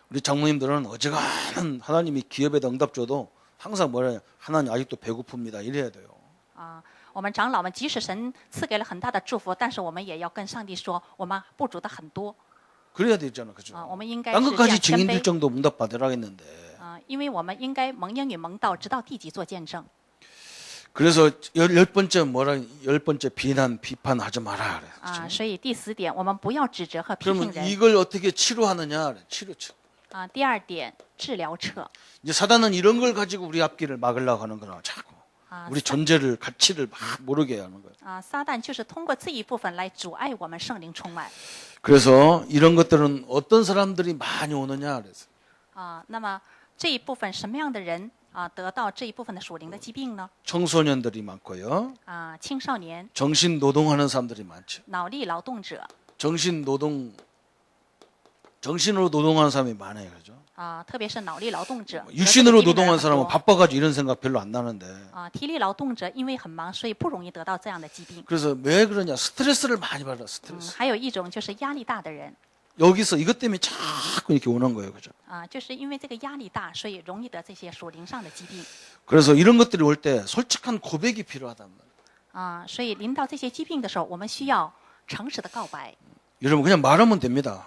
우리 장모님들은 어지간한 하나님이 기업에다 응답 줘도 항상 뭐냐 하나님 아직도 배고픕니다 이래야 돼요. 啊，我们长老们即使神赐给了很大的祝福，但是我们也要跟上帝说，我们不足的很多 그래야 되잖아, 그죠? 啊，我们应该 딴 是这 것까지 样谦 증인될 卑 정도 응답 받으라겠는데. 啊，因为我们应该蒙应允蒙道，直到地极做见证。 그래서 열 번째 뭐라 열 번째 비난 비판하지 마라 그래. 啊，所以第10点，我们不要指责和批评 그러면 人 이걸 어떻게 치료하느냐? 그래. 치료. 啊。第2点，治疗彻 이제 사단은 이런 걸 가지고 우리 앞길을 막으려고 하는 거나 자꾸 啊 우리 존재를 가치를 막 모르게 하는 거예요. 啊，撒旦就是通过这一部分来阻碍我们圣灵充满 그래서 이런 것들은 어떤 사람들이 많이 오느냐 그래서 啊。那么这一部分什么样的人啊得到这一部分的属灵的疾病呢？ 청소년들이 많고요. 啊，青少年、 정신 노동하는 사람들이 많죠. 脑力劳动者 정신으로 노동하는 사람이 많아요, 그죠? 啊，特别是脑力劳动者。 육신으로 得这个疾病的人 노동하는 很 사람은 多 바빠가지고 이런 생각 별로 안 나는데. 啊，体力劳动者因为很忙，所以不容易得到这样的疾病。 그래서 왜 그러냐? 스트레스를 많이 받아, 스트레스. 还有一种就是压力大的人 여기서 이것 때문에 자꾸 이렇게 오는 거예요, 그죠? 啊，就是因为这个压力大，所以容易得这些属灵上的疾病 그래서 이런 것들이 올 때 솔직한 고백이 필요하단 말이에요. 啊。所以临到这些疾病的时候，我们需要诚实的告白 여러분 그냥 말하면 됩니다.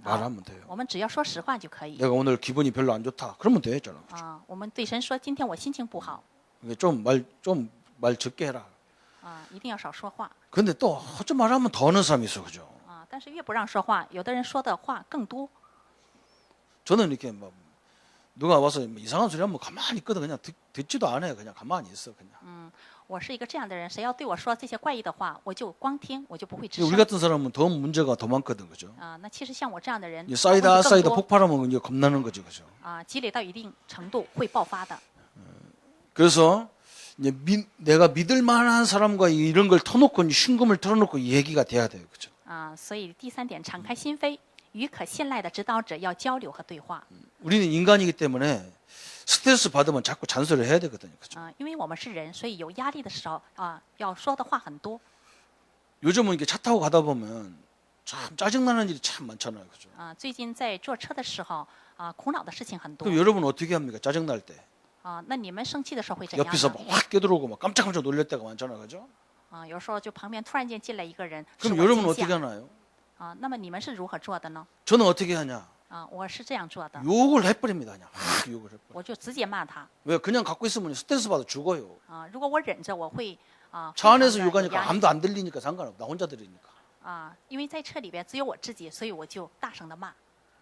그냥 말하면 돼요. 我们只要说实话就可以 내가 오늘 기분이 별로 안 좋다. 그러면 되잖아. 啊。我们对神说，今天我心情不好 좀 말 적게 해라. 啊，一定要少说话 근데 또 어쩌 말하면 더 하는 사람이 있어, 그죠? 啊。但是越不让说话，有的人说的话更多 저는 이렇게 뭐 누가 와서 뭐 이상한 소리 하면 가만히 있거든. 그냥 듣지도 않아요. 그냥 가만히 있어, 그냥. 我是一个这样的人，谁要对我说这些怪异的话，我就光听，我就不会吱 우리 声 같은 사람은 더 문제가 더 많거든, 그죠? 啊。那其实像我这样的人， 이제 问题 쌓이다 更 쌓이다 多 폭발하면 이제 겁나는 거죠, 그죠? 啊，积累到一定程度会爆发的。 그래서 이제 내가 믿을 만한 사람과 이런 걸 터놓고 신금을 털어놓고 이 얘기가 돼야 돼요, 그죠? 啊，所以第3点，敞开心扉，与可信赖的指导者要交流和对话 우리는 인간이기 때문에 스트레스 받으면 자꾸 잔소리를 해야 되거든요, 그죠? 啊，因为我们是人，所以有压力的时候啊，要说的话很多 요즘은 이렇게 차 타고 가다 보면 참 짜증나는 일이 참 많잖아요, 그죠? 啊。最近在坐车的时候啊，苦恼的事情很多 그럼 여러분 어떻게 합니까? 짜증날 때 啊。那你们生气的时候会怎样 옆에서 呢？ 막 깨들어오고 막 깜짝깜짝 놀랄 때가 많잖아요, 그죠? 啊，有时候就旁边突然间进来一个人，使 그럼 我 여러분 惊 어떻게 吓 하나요? 啊。那么你们是如何做的呢？ 저는 어떻게 하냐? 啊，我是这样做的， 욕을 해버립니다, 그냥. 막 욕을 해버려. 我就直接骂他 왜 그냥 갖고 있으면 스트레스 받아 죽어요. 啊。如果我忍着，我会啊， 차 非 안에서 常地有 욕하니까 压力 아무도 안 들리니까 상관없다. 나 혼자 들으니까. 啊，因为在车里边只有我自己，所以我就大声的骂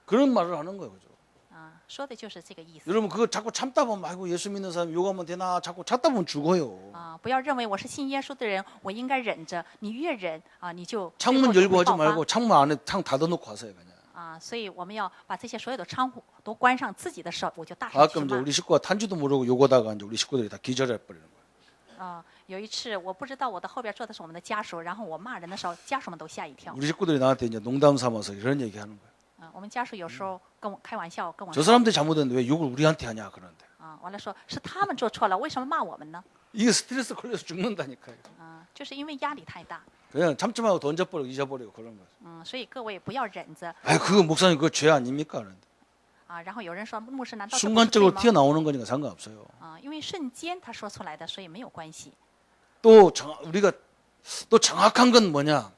그런 말을 하는 거예요, 그죠? 啊，说的就是这个意思 여러분 그거 자꾸 참다 보면 아이고 예수 믿는 사람 욕하면 되나 자꾸 참다 보면 죽어요. 啊。不要认为我是信耶稣的人，我应该忍着。你越忍啊，你就 창문 最后就 열고 会 하지 爆发 말고 창문 안에 창 닫아놓고 하세요, 그냥. 啊。所以我们要把这些所有的窗户都关上，自己的时候我就大声去 가끔 이제 骂 우리 식구가 탄지도 모르고 욕하다가 이제 우리 식구들이 다 기절해 버리는 거예요. 啊。有一次我不知道我的后边坐的是我们的家属，然后我骂人的时候，家属们都吓一跳。 우리 식구들이 나한테 이제 농담 삼아서 이런 얘기하는 거예요. 啊，我们家属有时候跟我开玩笑，跟我 저 说 사람들이 잘못했는데 왜 욕을 우리한테 하냐 그러는데 啊，完了说是他们做错了，为什么骂我们呢？ 이게 스트레스 걸려서 죽는다니까요. 啊，就是因为压力太大。 그냥 참지 말고 던져버리고 잊어버리고 그런 거예요. 所以各位不要忍着 아, 그거 목사님 그거 죄 아닙니까? 그런데 啊。然后有人说牧师难道这不是 순간적으로 罪吗？ 튀어나오는 거니까 상관없어요. 啊，因为瞬间他说出来的，所以没有关系。 또 우리가 또 정확한 건 뭐냐?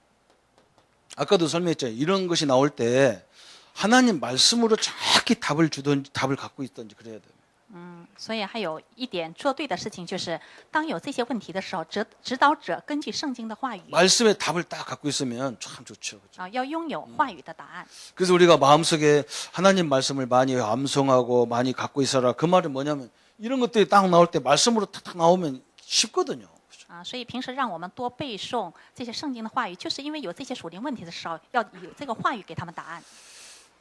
아까도 설명했잖아요. 이런 것이 나올 때 하나님 말씀으로 정확히 답을 주든지 답을 갖고 있든지 그래야 돼요. 所以还有一点做对的事情，就是当有这些问题的时候，指导者根据圣经的话语 말씀의 답을 딱 갖고 있으면 참 좋죠. 그렇죠? 要拥有话语的答案。 그래서 우리가 마음속에 하나님 말씀을 많이 암송하고 많이 갖고 있어라. 그 말은 뭐냐면 이런 것들이 딱 나올 때 말씀으로 탁탁 나오면 쉽거든요. 所以平时让我们多背诵这些圣经的话语，就是因为有这些属灵问题的时候，要有这个话语给他们答案。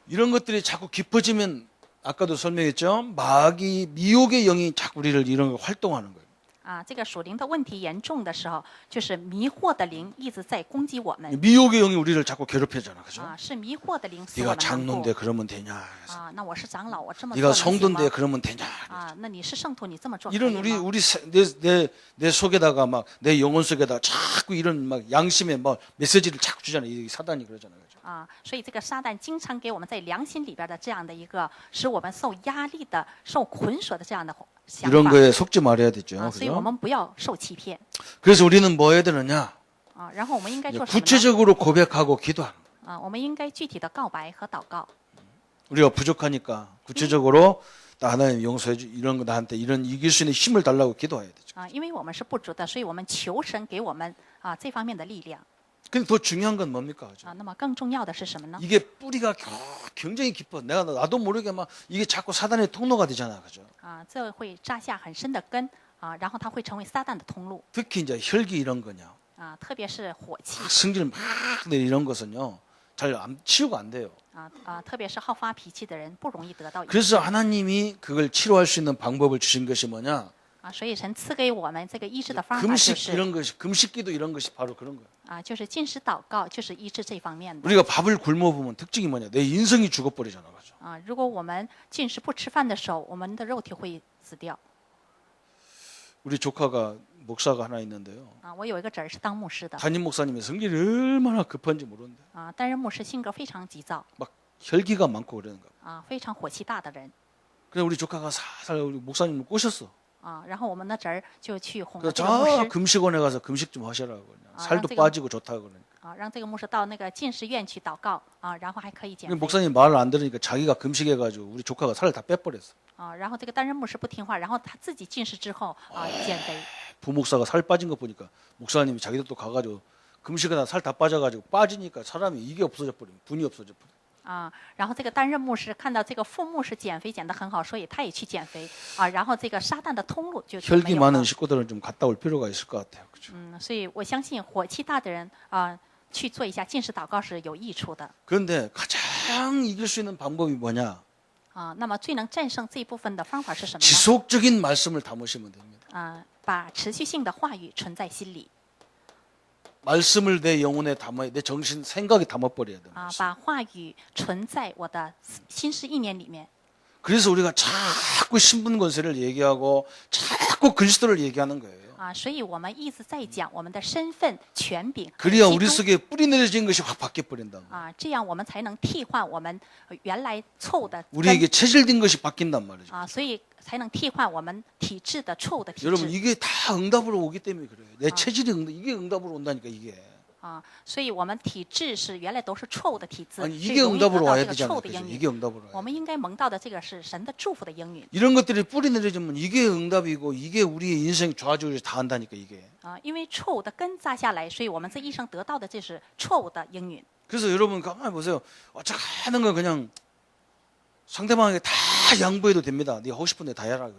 이런 것들이 자꾸 깊어지면 아까도 설명했죠. 마귀 미혹의 영이 자꾸 우리를 이런 거 활동하는 거예요. 这个属灵的问题严重的时候，就是迷惑的灵一直在攻击我们。 미혹의 영이 우리를 자꾸 괴롭히잖아, 그죠? 是迷惑的灵使我 네가 们难 장로인데 过。 그러면 되냐? 那我是长老，我这么做 네가 能行 성도인데 吗？ 그러면 되냐? 那你是圣徒，你这么做可以 이런 吗？ 우리 내 속에다가 막 내 영혼 속에다 자꾸 이런 막 양심의 막 메시지를 자꾸 주잖아요. 이 사단이 그러잖아요. 그죠? 所以这个撒旦经常给我们在良心里边的这样的一个使我们受压力的、受捆锁的这样的想 이런 法。 거에 속지 말아야 되죠. 所以我 그죠? 们不要受欺骗。 그래서 우리는 뭐 해야 되느냐? 然后我们应该做什么呢？ 구체적으로 고백하고 기도하는 거예요. 我们应该具体的告白和祷告。 우리가 부족하니까 구체적으로 나 하나님 용서해 주 이런 거 나한테 이런 이길 수 있는 힘을 달라고 기도해야 되죠. 因为我们是不足的，所以我们求神给我们这方面的力量。 근데 더 중요한 건 뭡니까? 그죠? 那么更重要的是什么呢？ 이게 뿌리가 굉장히 깊어. 나도 모르게 막 이게 자꾸 사단의 통로가 되잖아. 그죠? 这会扎下很深的根然后它会成为撒旦的通路 특히 이제 혈기 이런 거냐. 特别是火气 성질 막 내는 이런 것은요. 잘 치유가 안 돼요. 特别是好发脾气的人不容易得到医治 그래서 하나님이 그걸 치료할 수 있는 방법을 주신 것이 뭐냐? 所以神赐给我们这个医治的方法就 금식 是 이런 것이 금식기도 이런 것이 바로 그런 거예요. 就是禁食祷告，就是医治这方面的 우리가 밥을 굶어 보면 특징이 뭐냐? 내 인성이 죽어버리잖아, 그죠? 如果我们禁食不吃饭的时候，我们的肉体会死掉 우리 조카가 목사가 하나 있는데요. 我有一个侄儿是当牧师的 담임 목사님의 성질이 얼마나 급한지 모르는데 担任牧师性格非常急躁 막 혈기가 많고 그러는가. 非常火气大的人 그래서 우리 조카가 살살 우리 목사님을 꼬셨어. 然后我们的侄儿就去哄 그래서 这个牧 저 师 금식원에 가서 금식 좀 하시라고. 그냥. 살도 아, 빠지고 좋다고 그러니까. 让这个牧师到那个禁食院去祷告然后还可以减 근데 肥 목사님 말을 안 들으니까 자기가 금식해가지고 우리 조카가 살을 다 빼버렸어. 然后这个担任牧师不听话，然后他自己禁食之后减肥 부목사가 살 빠진 거 보니까 목사님이 자기도 또 가가지고 금식하다 살 다 빠져가지고 빠지니까 사람이 이게 없어져 버린 분이 없어져 버린. 然后这个担任牧师看到这个副牧师减肥减得很好，所以他也去减肥然后这个撒旦的通路就没 혈기 有 많은 了 식구들은 좀 갔다 올 필요가 있을 것 같아요. 그죠? 所以我相信火气大的人去做一下禁食祷告是有益处的 그런데 가장 이길 수 있는 방법이 뭐냐? 那么最能战胜这一部分的方法是什么呢？ 지속적인 말씀을 담으시면 됩니다. 把持续性的话语存在心里 말씀을 내 영혼에 담아, 내 정신 생각에 담아버려야 됩니다. 把话语存在我的心思意念里面 그래서 우리가 자꾸 신분 권세를 얘기하고 자꾸 그리스도를 얘기하는 거예요. 所以我们一直在讲我们的身份、权柄和 그래야 基 우리 督 속에 뿌리 내려진 것이 확 바뀌어 버린다. 这样我们才能替换我们原来错误的根 우리에게 체질된 것이 바뀐단 말이죠. 所以才能替换我们体质的错误的体 여러분 质 이게 다 응답으로 오기 때문에 그래요. 내 체질이 이게 응답으로 온다니까 이게. 所以我们体质是原来都是错误的体质， 아니 所以 이게 容易得 응답으로 到 와야 这个 되지 错误 않을까? 的应 이게 允。 응답으로 와야 我们应该蒙到的这个是神的祝福的应允 이런 것들이 뿌리 내려지면 이게 응답이고 이게 우리의 인생 좌우를 다 한다니까 이게. 因为错误的根扎下来，所以我们这一生得到的这是错误的应允。 그래서 여러분 가만히 보세요. 어차피 하는 건 그냥 상대방에게 다 양보해도 됩니다. 네가 하고 싶은 데 다 해라.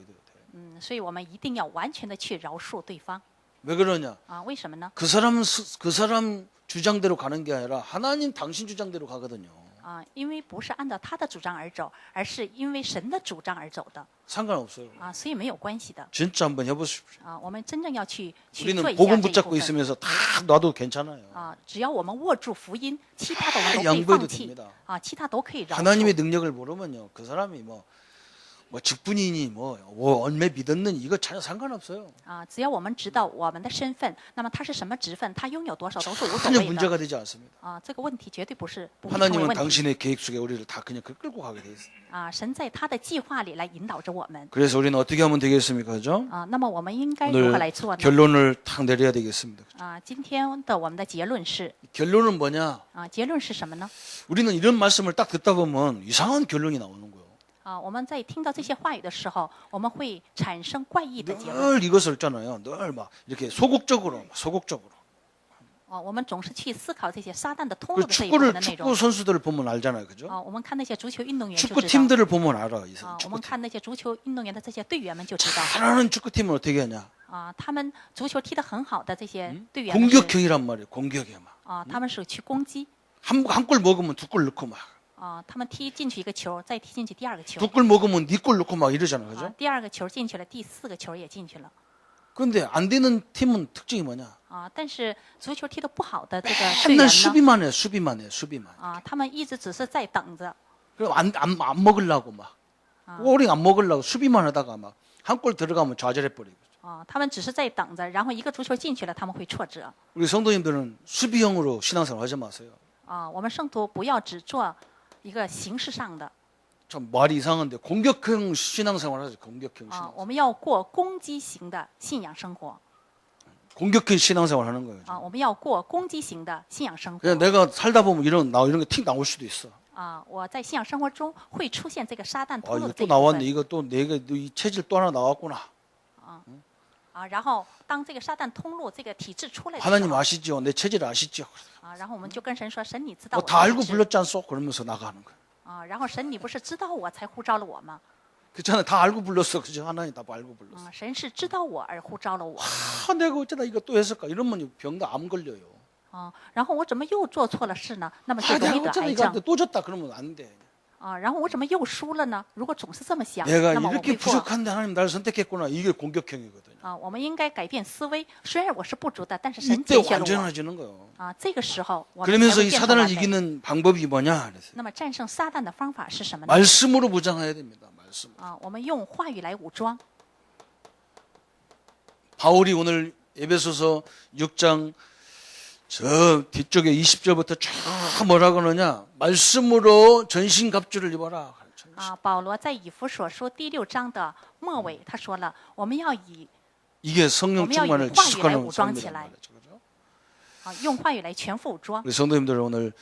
所以我们一定要完全的去饶恕对方 왜 그러냐? 为什么呢？ 그 사람 주장대로 가는 게 아니라 하나님 당신 주장대로 가거든요. 因为不是按照他的主张而走，而是因为神的主张而走的 상관없어요. 所以没有关系的 진짜 한번 해보십시오. 我们真正要去做 우리는 一下 복음 这一 붙잡고 部分 있으면서 다 놔도 괜찮아요. 只要我们握住福音，其他的我们都可以 양보해도 放弃 됩니다 其他都可以饶恕 하나님의 능력을 모르면요, 그 사람이 뭐 뭐 직분이니 뭐 얼마 믿었느니 이거 전혀 상관없어요. 只要我们知道我们的身份，那么他是什么职分，他拥有多少都是无所 전혀 谓的。 문제가 되지 않습니다. 这个问题绝对不会成为 하나님은 问题。 당신의 계획 속에 우리를 다 그냥 끌고 가게 돼 있어요. 神在他的计划里来引导着我们。 그래서 우리는 어떻게 하면 되겠습니까? 그죠? 那么我们应该如何 오늘 来做呢？ 결론을 탁 내려야 되겠습니다. 今天的我们的结论是 결론은 뭐냐? 结论是什么呢？ 우리는 이런 말씀을 딱 듣다 보면 이상한 결론이 나오는 거예요. 我们在听到这些话语的时候，我们会产生怪异的结论。 늘 이것을 있잖아요. 늘 막 이렇게 소극적으로. 我们总是去思考这些撒旦的通 그 路的这一部分的内 축구 容。 선수들을 보면 알잖아요. 그죠? 我们看那些足球运动员就知道。 축구팀들을 보면 알아. 이 我们 축구팀. 看那些足球运动员的这些队员们就知道。 잘하는 축구팀은 어떻게 하냐? 他们足球踢得很好的这些队员们是 공격형이란 말이에요. 공격에 막. 他们是去攻击。 한 골 먹으면 2골 넣고 막. 他们踢进去一个球，再踢进去第二个球。 2골 먹으면 4골 넣고 막 이러잖아요. 그죠? 第二个球进去了，第四个球也进去了。 그런데 안 되는 팀은 특징이 뭐냐? 但是足球踢得不好的这个队 맨날 员呢？ 수비만 해. 他们一直只是在等着。 그럼 안 먹으려고 막. 골이 안 먹으려고 수비만 하다가 막 한 골 들어가면 좌절해 버리고. 他们只是在等着，然后一个足球进去了，他们会挫折。 우리 성도님들은 수비형으로 신앙생활 하지 마세요. 我们圣徒不要只做一个形式上的。 참 말이 이상한데 공격형 신앙생활 하세요. 공격형 신앙. 我们要过攻击型的信仰生活。 공격형 신앙생활 하는 거예요. 我们要过攻击型的信仰生活。 그냥 내가 살다 보면 이런 게 틱 나올 수도 있어. 我在信仰生活中会出现这个撒旦 아 通路 이거 的 또 这一部 나왔네. 分。 이거 또 내가 이 체질 또 하나 나왔구나. 然后当这个撒旦通路这个体制出来的时 하나님 候， 아시죠? 내 체질 아시죠? 然后我们就跟神说：“神，你知道 뭐 我 다 的 알고 体质 불렀지 않소? 그러면서 나가는 거예요. 然后神，你不是知道我才呼召了我吗？ 그렇잖아요. 다 알고 불렀어. 그죠? 하나님 다 알고 불렀어. 神是知道我而呼召了我。 아, 내가 어쩌다 이거 또 했을까? 이러면 병도 암 걸려요. 然后我怎么又做错了事呢？那么就 아, 容易 내가 得 어쩌다 癌 이거 症 또 졌다. 그러면 안 돼. 然后我怎么又输了呢？如果总是这么想， 내가 那么我 이렇게 会过。 부족한데 하나님 나를 선택했구나. 이게 공격형이거든요. 我们应该改变思维。虽然我是不足的，但是神 이때 拣选了 완전해지는 거예요. 我。这个时候，我们才 그러면서 会 이 变成 사단을 完美。 이기는 방법이 뭐냐? 그래서 那么战胜撒旦的方法是什么呢？ 말씀으로 무장해야 됩니다. 말씀. 我们用话语来武装。 바울이 오늘 에베소서 6장 저 뒤쪽에 20절부터 쫙 뭐라 그러냐? 말씀으로 전신갑주를 입어라. 保罗在以弗所书第6章的末尾，他说了，我们要以 이게 성령 충만을 우리 지속하는 화유를 삶이란 말이죠. 그죠? 用话语来全副武装。 우리 성도님들 오늘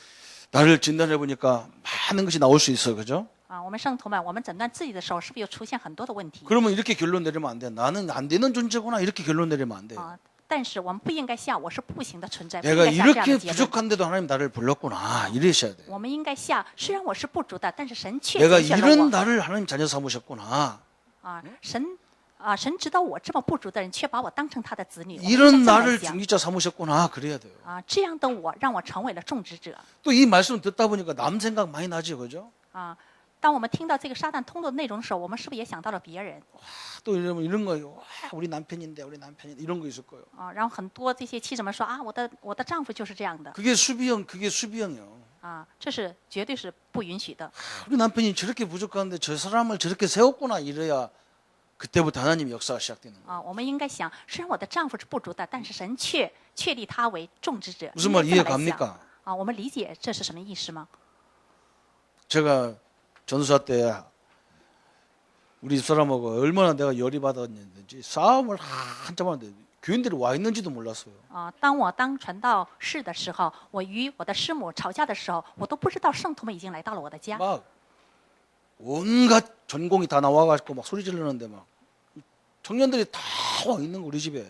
나를 진단해 보니까 많은 것이 나올 수 있어. 그죠? 我们圣徒们，我们诊断自己的时候，是不是又出现很多的问题？ 그러면 이렇게 결론 내리면 안 돼. 나는 안 되는 존재구나. 이렇게 결론 내리면 안 돼. 但是我们不应该下我是不行的存在，不 내가 应该下这样 이렇게 的结论。 부족한데도 하나님 나를 불렀구나. 이러셔야 돼. 我们应该下，虽然我是不足的，但是神却 내가 拣选了 이런 我。 나를 하나님 자녀 삼으셨구나. 神知道我这么不足的人，却把我当成他的子女。我们应该 이런 这么来 나를 想 중직자 삼으셨구나. 그래야 돼요. 这样的我让我成为了种植者。 또 이 말씀 듣다 보니까 남 생각 많이 나지. 그죠? 当我们听到这个撒旦通路的内容的时候，我们是不是也想到了别人？ 또 이런 거예요. 와, 우리 남편인데 이런 거 있을 거예요. 然后很多这些妻子们说我的丈夫就是这样的。 그게 수비형이요. 这是绝对是不允许的。 우리 남편이 저렇게 부족한데 저 사람을 저렇게 세웠구나 이래야 그때부터 하나님의 역사가 시작되는 거예요. 我们应该想，虽然我的丈夫是不足的，但是神却确立他为种植者。 무슨 말 应该这么来 이해갑니까? 想我们理解这是什么意思吗？ 제가 전사 때 우리 집사람하고 얼마나 내가 열이 받았는지 싸움을 한참 하는데 교인들이 와 있는지도 몰랐어요. 当我当传道士的时候，我与我的师母吵架的时候，我都不知道圣徒们已经来到了我的家。 막 온갖 전공이 다 나와가지고 막 소리 지르는데 막 청년들이 다 와 있는 거 우리 집에.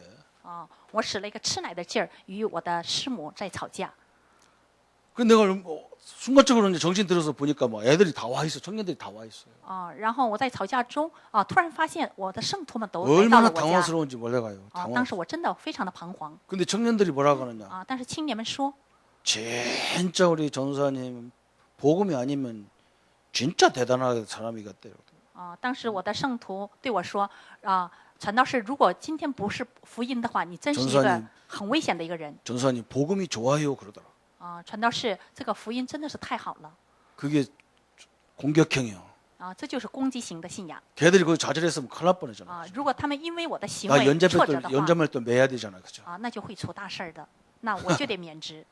我使了一个吃奶的劲儿，与我的师母在吵架。 그 내가 순간적으로 이제 정신 들어서 보니까 막 애들이 다 와 있어, 청년들이 다 와 있어요. 然后我在吵架中突然发现我的圣徒们都来到 얼마나 了我家。 당황스러운지 몰라가요. 当时我真的非常的彷徨。 근데 청년들이 뭐라 그러냐? 但是青年们说， 진짜 우리 전사님 복음이 아니면 진짜 대단한 사람이겠대요. 当时我的圣徒对我说，传道士，如果今天不是福音的话，你真是一个很危险的一个人。 전사님 복음이 좋아요 그러더라. 传道士，这个福音真的是太好了。 그게 공격형이요. 啊，这就是攻击型的信仰 걔들이 거기 좌절했으면 큰일 날 뻔했잖아. 啊。如果他们因为我的行 나 为挫折 연자멜 的 또 话 연자멜 또 매야 되잖아, 그죠? 啊，那就会出大事儿的，那我就得免职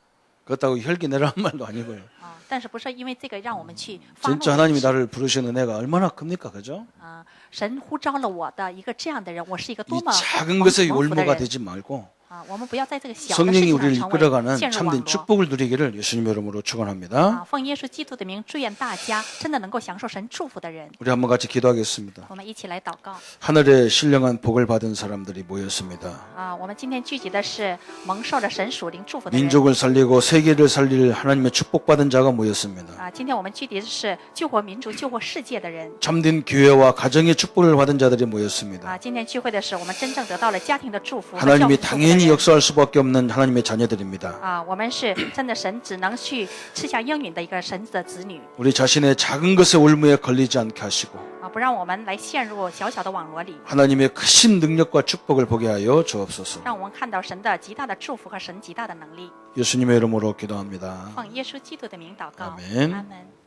그렇다고 혈기 내라는 말도 아니고요. 啊。但是不是因为这个让我们去发怒 진짜 하나님이 나를 부르신 은혜가 얼마나 큽니까, 그죠? 啊？神呼召了我的一个这样的人，我是一个多 이 么 작은 蒙 것에 福的 올무가 人 되지 말고 啊！我们不要在这个小的事 성령이 情 우리를 上成为 이끌어가는 陷入网 참된 络 축복을 누리기를 예수님의 이름으로 축원합니다. 啊！奉耶稣基督的名，祝愿大家真的能够享受神祝福的人。 우리 한번 같이 기도하겠습니다. 我们一起来祷告 하늘에 신령한 복을 받은 사람들이 모였습니다. 啊！我们今天聚集的是蒙受着神属灵祝福的人 민족을 살리고 세계를 살릴 하나님의 축복받은 자가 모였습니다. 啊！今天我们聚集的是救活民族、救活世界的人 참된 교회와 가정의 축복을 받은 자들이 모였습니다. 啊！今天聚会的是我们真正得到了家庭的祝福和教 하나님이 父祝福的 당연히 人 역사할 수밖에 없는 하나님의 자녀들입니다. 啊！我们是真的神只能去赐下应允的一个神的子女 우리 자신의 작은 것의 올무에 걸리지 않게 하시고 啊！不让我们来陷入小小的网罗里， 하나님의 크신 능력과 축복을 보게 하여 주옵소서. 让我们看到神的极大的祝福和神极大的能力。 예수님의 이름으로 기도합니다. 奉耶稣基督的名祷告， 아멘. 阿门。